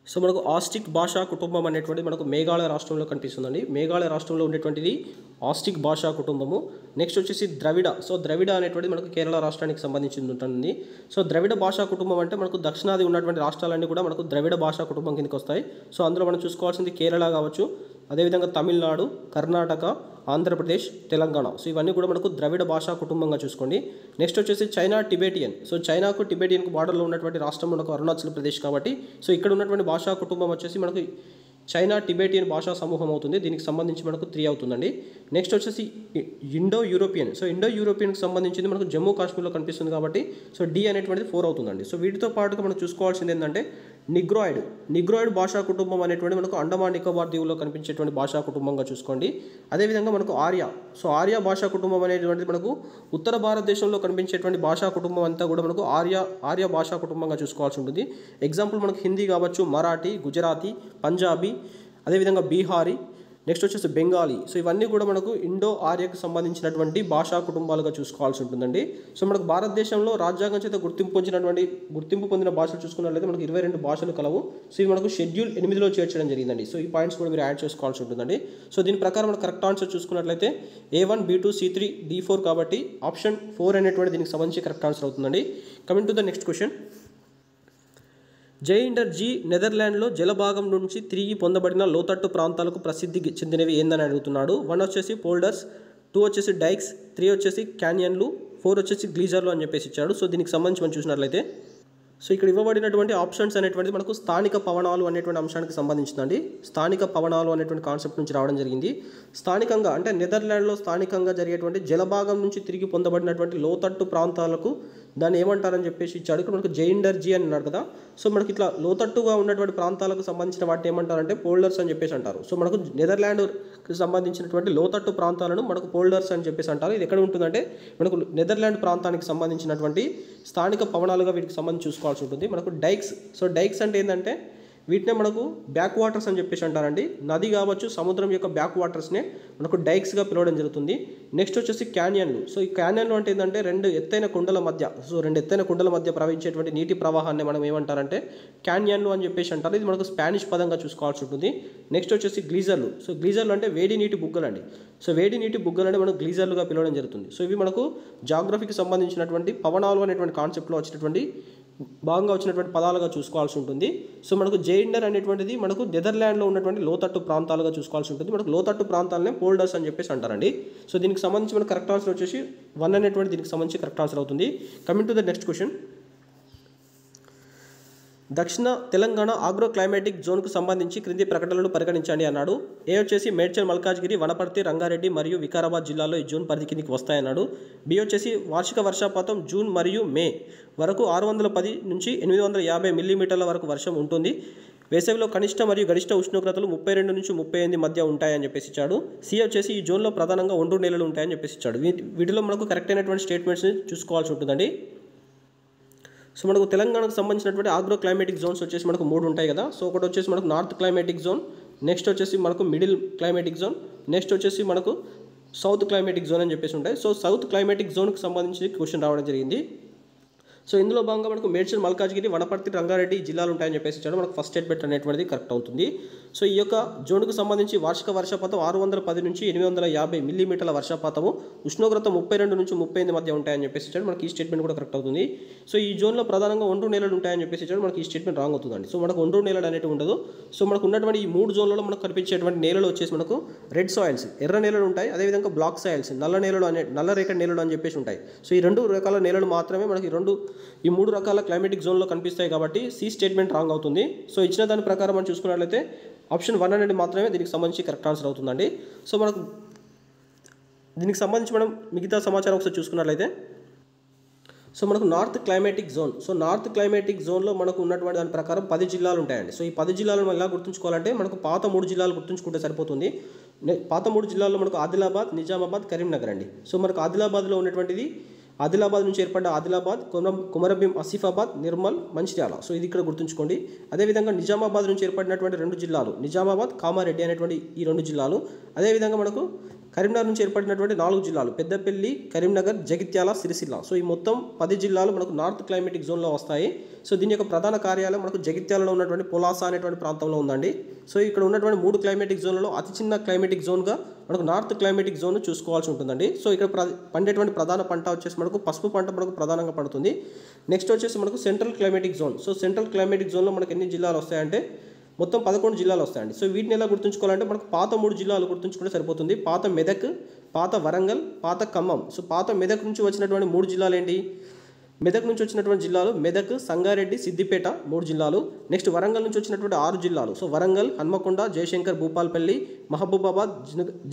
సో మనకు ఆస్ట్రిక్ భాషా కుటుంబం అనేటువంటిది మనకు మేఘాలయ రాష్ట్రంలో కనిపిస్తుందండి. మేఘాలయ రాష్ట్రంలో ఉండేటువంటిది ఆస్ట్రిక్ భాషా కుటుంబము. నెక్స్ట్ వచ్చేసి ద్రవిడ. సో ద్రవిడ అనేటువంటిది మనకు కేరళ రాష్ట్రానికి సంబంధించి ఉంటుంది. సో ద్రవిడ భాషా కుటుంబం అంటే మనకు దక్షిణాది ఉన్నటువంటి రాష్ట్రాలన్నీ కూడా మనకు ద్రవిడ భాషా కుటుంబం కిందకి వస్తాయి. సో అందులో మనం చూసుకోవాల్సింది కేరళ కావచ్చు, అదేవిధంగా తమిళనాడు, కర్ణాటక, ఆంధ్రప్రదేశ్, తెలంగాణ. సో ఇవన్నీ కూడా మనకు ద్రవిడ భాషా కుటుంబంగా చూసుకోండి. నెక్స్ట్ వచ్చేసి చైనా టిబెటియన్. సో చైనాకు టిబెటియన్కు బార్డర్లో ఉన్నటువంటి రాష్ట్రం మనకు అరుణాచల్ ప్రదేశ్ కాబట్టి సో ఇక్కడ ఉన్నటువంటి భాషా కుటుంబం వచ్చేసి మనకు చైనా టిబెటియన్ భాషా సమూహం అవుతుంది. దీనికి సంబంధించి మనకు 3 అవుతుందండి. నెక్స్ట్ వచ్చేసి ఇండో యూరోపియన్. సో ఇండో యూరోపియన్కి సంబంధించింది మనకు జమ్మూ కాశ్మీర్లో కనిపిస్తుంది కాబట్టి సో డి అనేటువంటిది 4 అవుతుందండి. సో వీటితో పాటుగా మనం చూసుకోవాల్సింది ఏంటంటే నిగ్రాయిడ్ భాషా కుటుంబం అనేటువంటి మనకు అండమాన్ నికోబార్ దీవుల్లో కనిపించేటువంటి భాషా కుటుంబంగా చూసుకోండి. అదేవిధంగా మనకు ఆర్య. సో ఆర్య భాషా కుటుంబం అనేటువంటిది మనకు ఉత్తర భారతదేశంలో కనిపించేటువంటి భాషా కుటుంబం అంతా కూడా మనకు ఆర్య భాషా కుటుంబంగా చూసుకోవాల్సి ఉంటుంది. ఎగ్జాంపుల్ మనకు హిందీ కావచ్చు, మరాఠీ, గుజరాతీ, పంజాబీ, అదేవిధంగా బీహారీ, నెక్స్ట్ వచ్చేసి బెంగాలీ. సో ఇవన్నీ కూడా మనకు ఇండో ఆర్యకు సంబంధించినటువంటి భాషా కుటుంబాలుగా చూసుకోవాల్సి ఉంటుందండి. సో మనకు భారతదేశంలో రాజ్యాంగం చేత గుర్తింపు పొందిన భాషలు చూసుకున్నట్లయితే మనకు 22 భాషలు కలవు. సో ఇవి మనకు షెడ్యూల్ 8లో చేర్చడం జరిగిందండి. సో ఈ పాయింట్స్ కూడా మీరు యాడ్ చేసుకోవాల్సి ఉంటుందండి. సో దీని ప్రకారం మనకు కరెక్ట్ ఆన్సర్ చూసుకున్నట్లయితే A1, B2, C3, D4 కాబట్టి ఆప్షన్ 4 అనేటువంటి దీనికి సంబంధించి కరెక్ట్ ఆన్సర్ అవుతుందండి. Coming to the next question. Zuider Zee నెదర్లాండ్లో జలభాగం నుంచి తిరిగి పొందబడిన లోతట్టు ప్రాంతాలకు ప్రసిద్ధి చెందినవి ఏందని అడుగుతున్నాడు. 1 వచ్చేసి పోల్డర్స్, 2 వచ్చేసి డైక్స్, 3 వచ్చేసి క్యానియన్లు, 4 వచ్చేసి గ్లీజర్లు అని చెప్పేసి ఇచ్చాడు. సో దీనికి సంబంధించి మనం చూసినట్లయితే సో ఇక్కడ ఇవ్వబడినటువంటి ఆప్షన్స్ అనేటువంటిది మనకు స్థానిక పవనాలు అనేటువంటి అంశానికి సంబంధించిందండి. స్థానిక పవనాలు అనేటువంటి కాన్సెప్ట్ నుంచి రావడం జరిగింది. స్థానికంగా అంటే నెదర్లాండ్లో స్థానికంగా జరిగేటువంటి జలభాగం నుంచి తిరిగి పొందబడినటువంటి లోతట్టు ప్రాంతాలకు దాన్ని ఏమంటారని చెప్పేసి ఇచ్చాడు. ఇక్కడ మనకు జైండర్ జీ అని అన్నాడు కదా. సో మనకి ఇట్లా లోతట్టుగా ఉన్నటువంటి ప్రాంతాలకు సంబంధించిన వాటిని ఏమంటారంటే పోల్డర్స్ అని చెప్పేసి అంటారు. సో మనకు నెదర్లాండ్కి సంబంధించినటువంటి లోతట్టు ప్రాంతాలను మనకు పోల్డర్స్ అని చెప్పేసి అంటారు. ఇది ఎక్కడ ఉంటుందంటే మనకు నెదర్లాండ్ ప్రాంతానికి సంబంధించినటువంటి స్థానిక పవనాలుగా వీటికి సంబంధించి చూసుకోవాల్సి ఉంటుంది. మనకు డైక్స్. సో డైక్స్ అంటే ఏంటంటే వీటినే మనకు బ్యాక్ వాటర్స్ అని చెప్పేసి అంటారండి. నది కావచ్చు, సముద్రం యొక్క బ్యాక్ వాటర్స్నే మనకు డైక్స్గా పిలవడం జరుగుతుంది. నెక్స్ట్ వచ్చేసి క్యానియన్లు. సో ఈ క్యానియన్లు అంటే ఏంటంటే రెండు ఎత్తైన కుండల మధ్య ప్రవహించేటువంటి నీటి ప్రవాహాన్ని మనం ఏమంటారంటే క్యానియన్లు అని చెప్పేసి అంటారు. ఇది మనకు స్పానిష్ పదంగా చూసుకోవాల్సి ఉంటుంది. నెక్స్ట్ వచ్చేసి గ్లీజర్లు. సో గ్లీజర్లు అంటే వేడి నీటి బుగ్గలు అండి. సో వేడి నీటి బుగ్గలు అంటే మనకు గ్లీజర్లుగా పిలవడం జరుగుతుంది. సో ఇవి మనకు జాగ్రఫీకి సంబంధించినటువంటి పవనాలు అనేటువంటి కాన్సెప్ట్లో వచ్చినటువంటి భాగంగా వచ్చినటువంటి పదాలుగా చూసుకోవాల్సి ఉంటుంది. సో మనకు జెయిండర్ అనేటువంటిది మనకు నెదర్లాండ్లో ఉన్నటువంటి లోతట్టు ప్రాంతాలుగా చూసుకోవాల్సి ఉంటుంది. మనకు లోతట్టు ప్రాంతాలనే పోల్డర్స్ అని చెప్పేసి అంటారండి. సో దీనికి సంబంధించి మనకు కరెక్ట్ ఆన్సర్ వచ్చేసి 1 అనేటువంటి దీనికి సంబంధించి కరెక్ట్ ఆన్సర్ అవుతుంది. Coming to the next question. దక్షిణ తెలంగాణ ఆగ్రో క్లైమాటిక్ జోన్కు సంబంధించి క్రింది ప్రకటనలను పరిగణించండి అన్నాడు. ఏ వచ్చేసి మేడ్చల్, మల్కాజ్గిరి, వనపర్తి, రంగారెడ్డి మరియు వికారాబాద్ జిల్లాలో ఈ జోన్ పరిధి కిందికి వస్తాయన్నాడు. బి వచ్చేసి వార్షిక వర్షపాతం జూన్ మరియు మే వరకు 610 నుంచి 850 మిల్లీమీటర్ల వరకు వర్షం ఉంటుంది. వేసవిలో కనిష్ట మరియు గరిష్ట ఉష్ణోగ్రతలు 32 నుంచి 38 మధ్య ఉంటాయని చెప్పేసి ఇచ్చాడు. సి వచ్చేసి ఈ జోన్లో ప్రధానంగా ఒండ్రు నేలలు ఉంటాయని చెప్పేసి ఇచ్చాడు. వీటిలో మనకు కరెక్ట్ అయినటువంటి స్టేట్మెంట్స్ని చూసుకోవాల్సి ఉంటుందండి. సో మనకు తెలంగాణకు సంబంధించినటువంటి ఆగ్రో క్లైమాటిక్ జోన్స్ వచ్చేసి మనకు 3 ఉంటాయి కదా. సో ఒకటి వచ్చేసి మనకు నార్త్ క్లైమాటిక్ జోన్, నెక్స్ట్ వచ్చేసి మనకు మిడిల్ క్లైమాటిక్ జోన్, నెక్స్ట్ వచ్చేసి మనకు సౌత్ క్లైమాటిక్ జోన్ అని చెప్పేసి ఉంటాయి. సో సౌత్ క్లైమాటిక్ జోన్కి సంబంధించి క్వశ్చన్ రావడం జరిగింది. సో ఇందులో భాగంగా మనకు మేడ్చల్, మల్కాజ్గిరి, వనపర్తి, రంగారెడ్డి జిల్లాలు ఉంటాయని చెప్పేసి ఇచ్చాడు. మనకు ఫస్ట్ స్టేట్మెంట్ అనేటువంటిది కరెక్ట్ అవుతుంది. సో ఈ యొక్క జోన్కు సంబంధించి వార్షిక వర్షపాతం 610 నుంచి 850 మిల్లీమీటర్ల వర్షపాతము, ఉష్ణోగ్రత 32 నుంచి 38 మధ్య ఉంటాయని చెప్పేసి ఇచ్చాడు. మనకి ఈ స్టేట్మెంట్ కూడా కరెక్ట్ అవుతుంది. సో ఈ జోన్లో ప్రధానంగా ఒండ్రు నేలలు ఉంటాయని చెప్పేసి ఇచ్చాడు. మనకి ఈ స్టేట్మెంట్ రాంగ్ అవుతుందండి. సో మనకు ఒండ్రు నేలలు అనేవి ఉండదు. సో మనకు ఉన్నటువంటి ఈ 3 జోన్లలో మనకు కనిపించేటువంటి నేలలు వచ్చేసి మనకు రెడ్ సాయిల్స్, ఎర్ర నేలలు ఉంటాయి. అదేవిధంగా బ్లాక్ సాయిల్స్, నల్ల రేఖ నేలలు అని చెప్పేసి ఉంటాయి. సో ఈ 2 రకాల నేలలు మాత్రమే మనకి ఈ 3 రకాల క్లైమాటిక్ జోన్లో కనిపిస్తాయి కాబట్టి సి స్టేట్మెంట్ రాంగ్ అవుతుంది. సో ఇచ్చిన దాని ప్రకారం మనం చూసుకున్నట్లయితే ఆప్షన్ 1 అనేది మాత్రమే దీనికి సంబంధించి కరెక్ట్ ఆన్సర్ అవుతుందండి. సో మనకు దీనికి సంబంధించి మనం మిగతా సమాచారం ఒకసారి చూసుకున్నట్లయితే సో మనకు north climatic zone. So north climatic జోన్లో మనకు ఉన్నటువంటి దాని ప్రకారం 10 జిల్లాలు ఉంటాయండి. సో ఈ 10 జిల్లాలను ఎలా గుర్తుంచుకోవాలంటే మనకు పాత 3 జిల్లాలు గుర్తుంచుకుంటే సరిపోతుంది. పాత 3 జిల్లాల్లో మనకు ఆదిలాబాద్, నిజామాబాద్, కరీంనగర్ అండి. సో మనకు ఆదిలాబాద్లో ఉన్నటువంటిది ఆదిలాబాద్ నుంచి ఏర్పడ్డ ఆదిలాబాద్, కొమరంభీం, ఆసిఫాబాద్, నిర్మల్, మంచిర్యాల. సో ఇది ఇక్కడ గుర్తుంచుకోండి. అదేవిధంగా నిజామాబాద్ నుంచి ఏర్పడినటువంటి 2 జిల్లాలు నిజామాబాద్, కామారెడ్డి అనేటువంటి ఈ 2 జిల్లాలు. అదేవిధంగా మనకు కరీంనగర్ నుంచి ఏర్పడినటువంటి 4 జిల్లాలు పెద్దపల్లి, కరీంనగర్, జగిత్యాల, సిరిసిల్ల. సో ఈ మొత్తం 10 జిల్లాలు మనకు నార్త్ క్లైమాటిక్ జోన్లో వస్తాయి. సో దీని యొక్క ప్రధాన కార్యాలయం మనకు జగిత్యాలలో ఉన్నటువంటి పొలాస అనేటువంటి ప్రాంతంలో ఉందండి. సో ఇక్కడ ఉన్నటువంటి 3 క్లైమాటిక్ జోన్లలో అతి చిన్న క్లైమాటిక్ జోన్గా మనకు నార్త్ క్లైమాటిక్ జోన్ చూసుకోవాల్సి ఉంటుందండి. సో ఇక్కడ పండేటువంటి ప్రధాన పంట వచ్చేసి మనకు పసుపు పంట మనకు ప్రధానంగా పడుతుంది. నెక్స్ట్ వచ్చేసి మనకు central climatic zone. So central climatic జోన్లో మనకు ఎన్ని జిల్లాలు వస్తాయంటే మొత్తం 11 జిల్లాలు వస్తాయండి. సో వీటిని ఎలా గుర్తుంచుకోవాలంటే మనకు పాత 3 జిల్లాలు గుర్తుంచుకుంటే సరిపోతుంది. పాత మెదక్, పాత వరంగల్, పాత ఖమ్మం. సో పాత మెదక్ నుంచి వచ్చినటువంటి 3 జిల్లాలు ఏంటి? మెదక్ నుంచి వచ్చినటువంటి జిల్లాలు మెదక్, సంగారెడ్డి, సిద్దిపేట 3 జిల్లాలు. నెక్స్ట్ వరంగల్ నుంచి వచ్చినటువంటి 6 జిల్లాలు. సో వరంగల్, హన్మకొండ, జయశంకర్, భూపాల్పల్లి, మహబూబాబాద్,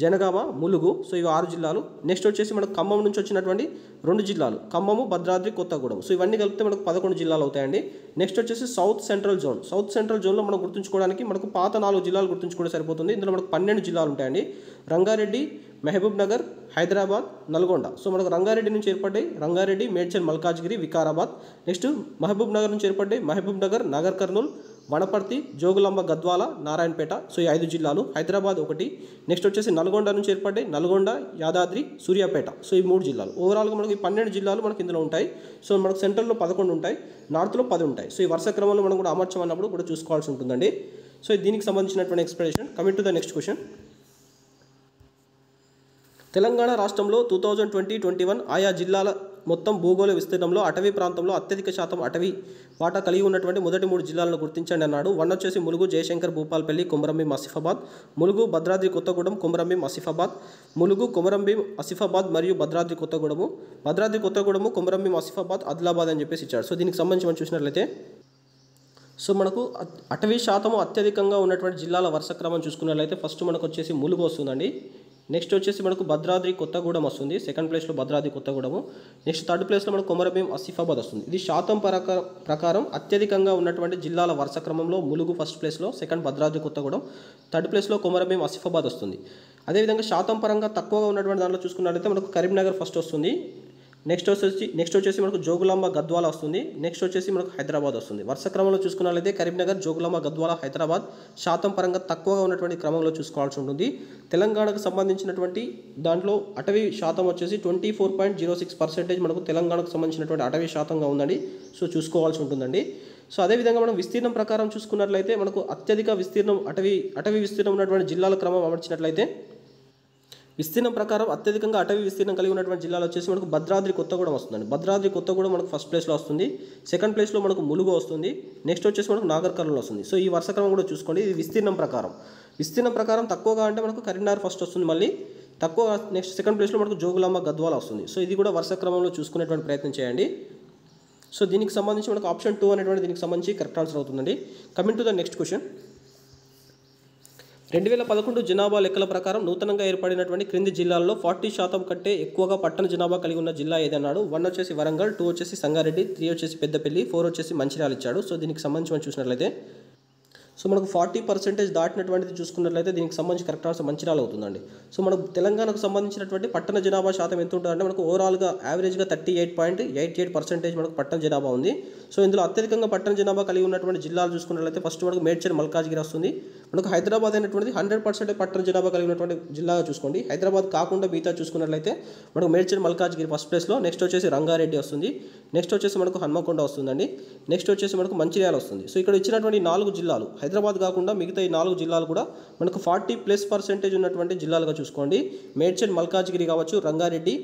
జనగామ, ములుగు. సో ఇవి 6 జిల్లాలు. నెక్స్ట్ వచ్చేసి మనకు ఖమ్మం నుంచి వచ్చినటువంటి 2 జిల్లాలు ఖమ్మము, భద్రాద్రి, కొత్తగూడెం. సో ఇవన్నీ కలిపితే మనకు 11 జిల్లాలు అవుతాయండి. నెక్స్ట్ వచ్చేసి south central zone. South central జోన్లో మనం గుర్తుంచుకోవడానికి మనకు పాత 4 జిల్లాలు గుర్తుంచుకుంటే సరిపోతుంది. ఇందులో మనకు 12 జిల్లాలు ఉంటాయండి. రంగారెడ్డి, మహబూబ్ నగర్, హైదరాబాద్, నల్గొండ. సో మనకు రంగారెడ్డి నుంచి ఏర్పడ్డాయి రంగారెడ్డి, మేడ్చల్, మల్కాజ్గిరి, వికారాబాద్. నెక్స్ట్ మహబూబ్ నగర్ నుంచి ఏర్పడ్డాయి మహబూబ్ నగర్, నాగర్ కర్నూల్, వనపర్తి, జోగులాంబ, గద్వాల, నారాయణపేట. సో ఈ 5 జిల్లాలు. హైదరాబాద్ ఒకటి. నెక్స్ట్ వచ్చేసి నల్గొండ నుంచి ఏర్పడ్డాయి నల్గొండ, యాదాద్రి, సూర్యాపేట. సో ఈ 3 జిల్లాలు. ఓవరాల్గా మనకి 12 జిల్లాలు మనకి ఇందులో ఉంటాయి. సో మనకు సెంట్రల్లో 11 ఉంటాయి, నార్త్లో 10 ఉంటాయి. సో ఈ వరుస క్రమంలో మనం కూడా అమర్చమన్నప్పుడు కూడా చూసుకోవాల్సి ఉంటుందండి. సో దీనికి సంబంధించినటువంటి explanation. Coming to the next question. Telangana రాష్ట్రంలో 2020-21 ఆయా జిల్లాల మొత్తం భూగోళ విస్తీర్ణంలో అటవీ ప్రాంతంలో అత్యధిక శాతం అటవీ వాటా కలిగి ఉన్నటువంటి మొదటి 3 జిల్లాలను గుర్తించండి అన్నాడు. 1 వచ్చేసి ములుగు, జయశంకర్, భూపాల్పల్లి, కొమరంభీం, ఆసిఫాబాద్. ములుగు, భద్రాద్రి కొత్తగూడెం, కొమరంభీం, ఆసిఫాబాద్. ములుగు, కొమరంభీం, ఆసిఫాబాద్ మరియు భద్రాద్రి కొత్తగూడెము. భద్రాద్రి కొత్తగూడెము, కొమరంభీం, ఆసిఫాబాద్, ఆదిలాబాద్ అని చెప్పేసి ఇచ్చాడు. సో దీనికి సంబంధించి మనం చూసినట్లయితే సో మనకు అటవీ శాతము అత్యధికంగా ఉన్నటువంటి జిల్లాల వరుస క్రమం చూసుకున్నట్లయితే ఫస్ట్ మనకు వచ్చేసి ములుగు వస్తుందండి. నెక్స్ట్ వచ్చేసి మనకు భద్రాద్రి కొత్తగూడెం వస్తుంది. సెకండ్ ప్లేస్లో భద్రాద్రి కొత్తగూడెము. నెక్స్ట్ థర్డ్ ప్లేస్లో మనకు కొమరంభీం, ఆసిఫాబాద్ వస్తుంది. ఇది శాతం ప్రకారం అత్యధికంగా ఉన్నటువంటి జిల్లాల వరుస క్రమంలో ములుగు ఫస్ట్ ప్లేస్లో, సెకండ్ భద్రాద్రి కొత్తగూడెం, థర్డ్ ప్లేస్లో కొమరంభీం, ఆసిఫాబాద్ వస్తుంది. అదేవిధంగా శాతం పరంగా తక్కువగా ఉన్నటువంటి దాంట్లో చూసుకున్నట్లయితే మనకు కరీంనగర్ ఫస్ట్ వస్తుంది. నెక్స్ట్ వచ్చేసి మనకు జోగులాంబ గద్వాల వస్తుంది. నెక్స్ట్ వచ్చేసి మనకు హైదరాబాద్ వస్తుంది. వరుస క్రమంలో చూసుకున్నట్లయితే కరీంనగర్, జోగులాంబ గద్వాల, హైదరాబాద్ శాతం పరంగా తక్కువగా ఉన్నటువంటి క్రమంలో చూసుకోవాల్సి ఉంటుంది. తెలంగాణకు సంబంధించినటువంటి దాంట్లో అటవీ శాతం వచ్చేసి 24.06% మనకు తెలంగాణకు సంబంధించినటువంటి అటవీ శాతంగా ఉందండి. సో చూసుకోవాల్సి ఉంటుందండి. సో అదేవిధంగా మనం విస్తీర్ణం ప్రకారం చూసుకున్నట్లయితే మనకు అత్యధిక విస్తీర్ణం అటవీ విస్తీర్ణం ఉన్నటువంటి జిల్లాల క్రమం అమర్చినట్లయితే విస్తీర్ణం ప్రకారం అత్యధికంగా అటవీ విస్తీర్ణం కలిగి ఉన్నటువంటి జిల్లాలు వచ్చేసి మనకు భద్రాద్రి కొత్తగూడెం వస్తుందండి. భద్రాద్రి కొత్తగూడెం మనకు ఫస్ట్ ప్లేస్లో వస్తుంది. సెకండ్ ప్లేస్లో మనకు ములుగు వస్తుంది. నెక్స్ట్ వచ్చేసి మనకు నాగర్ కర్నూలు వస్తుంది. సో ఈ వరుస క్రమం కూడా చూసుకోండి. ఇది విస్తీర్ణం ప్రకారం తక్కువగా అంటే మనకు కరీంనగర్ ఫస్ట్ వస్తుంది. మళ్ళీ తక్కువ నెక్స్ట్ సెకండ్ ప్లేస్లో మనకు జోగులాంబ గద్వాల వస్తుంది. సో ఇది కూడా వరుస క్రమంలో చూసుకునేటువంటి ప్రయత్నం చేయండి. సో దీనికి సంబంధించి మనకు ఆప్షన్ 2 అనేటువంటి దీనికి సంబంధించి కరెక్ట్ ఆన్సర్ అవుతుందండి. Coming to the next question. 2011 జనాభా లెక్కల ప్రకారం నూతనంగా ఏర్పడినటువంటి క్రింది జిల్లాల్లో 40% కంటే ఎక్కువగా పట్టణ జనాభా కలిగి ఉన్న జిల్లా ఏదన్నాడు. 1 వచ్చేసి వరంగల్, 2 వచ్చేసి సంగారెడ్డి, 3 వచ్చేసి పెద్దపల్లి, 4 వచ్చేసి మంచిర్యాల ఇచ్చాడు. సో దీనికి సంబంధించి మనం చూసినట్లయితే సో మనకు 40% దాటినటువంటిది చూసుకున్నట్లయితే దీనికి సంబంధించి కరెక్ట్ ఆన్సర్ మంచిర్యాల అవుతుందండి. సో మనకు తెలంగాణకు సంబంధించినటువంటి పట్టణ జనాభా శాతం ఎంత ఉంటుందంటే మనకు ఓవరాల్గా యావరేజ్గా 38.88% మనకు పట్టణ జనాభా ఉంది. సో ఇందులో అత్యధికంగా పట్టణ జనాభా కలిగి ఉన్నటువంటి జిల్లాలు చూసుకున్నట్లయితే ఫస్ట్ మనకు మేడ్చల్, మల్కాజ్గిరి వస్తుంది. మనకు హైదరాబాద్ అయినటువంటిది 100% పట్టణ జనాభా కలిగి ఉన్నటువంటి జిల్లాగా చూసుకోండి. హైదరాబాద్ కాకుండా మిగతా చూసుకున్నట్లయితే మనకు మేడ్చల్, మల్కాజ్గిరి ఫస్ట్ ప్లేస్లో. నెక్స్ట్ వచ్చేసి రంగారెడ్డి వస్తుంది. నెక్స్ట్ వచ్చేసి మనకు హన్మకొండ వస్తుందండి. నెక్స్ట్ వచ్చేసి మనకు మంచిర్యాల వస్తుంది. సో ఇక్కడ ఇచ్చినటువంటి 4 జిల్లాలు హైదరాబాద్ కాకుండా మిగతా ఈ 4 జిల్లాలు కూడా మనకు 40+% ఉన్నటువంటి జిల్లాలుగా చూసుకోండి. మేడ్చల్, మల్కాజ్గిరి కావచ్చు, రంగారెడ్డి,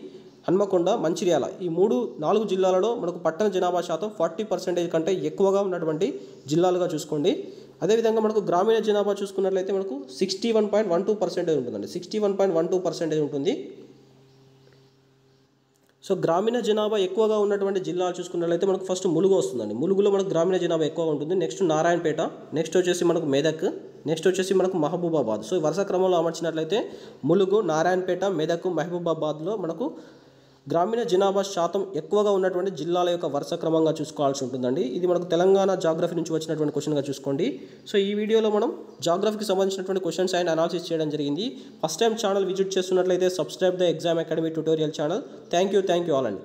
హన్మకొండ, మంచిర్యాల ఈ 4 జిల్లాలలో మనకు పట్టణ జనాభా శాతం 40% కంటే ఎక్కువగా ఉన్నటువంటి జిల్లాలుగా చూసుకోండి. అదేవిధంగా మనకు గ్రామీణ జనాభా చూసుకున్నట్లయితే మనకు 61.12% ఉంటుందండి. 61.12% ఉంటుంది. సో గ్రామీణ జనాభా ఎక్కువగా ఉన్నటువంటి జిల్లాలు చూసుకున్నట్లయితే మనకు ఫస్ట్ ములుగు వస్తుందండి. ములుగులో మనకు గ్రామీణ జనాభా ఎక్కువగా ఉంటుంది. నెక్స్ట్ నారాయణపేట, నెక్స్ట్ వచ్చేసి మనకు మెదక్, నెక్స్ట్ వచ్చేసి మనకు మహబూబాబాద్. సో వరుస క్రమంలో అమర్చినట్లయితే ములుగు, నారాయణపేట, మెదక్, మహబూబాబాద్లో మనకు గ్రామీణ జనాభా శాతం ఎక్కువగా ఉన్నటువంటి జిల్లాల యొక్క వరుస క్రమంగా చూసుకోవాల్సి ఉంటుందండి. ఇది మనకు తెలంగాణ జాగ్రఫీ నుంచి వచ్చినటువంటి క్వశ్చన్గా చూసుకోండి. సో ఈ వీడియోలో మనం జాగ్రఫీకి సంబంధించినటువంటి క్వశ్చన్స్ అండ్ అనాలిసిస్ చేయడం జరిగింది. ఫస్ట్ టైం ఛానల్ విజిట్ చేస్తున్నట్లయితే subscribe the exam academy tutorial channel. Thank you all అండి.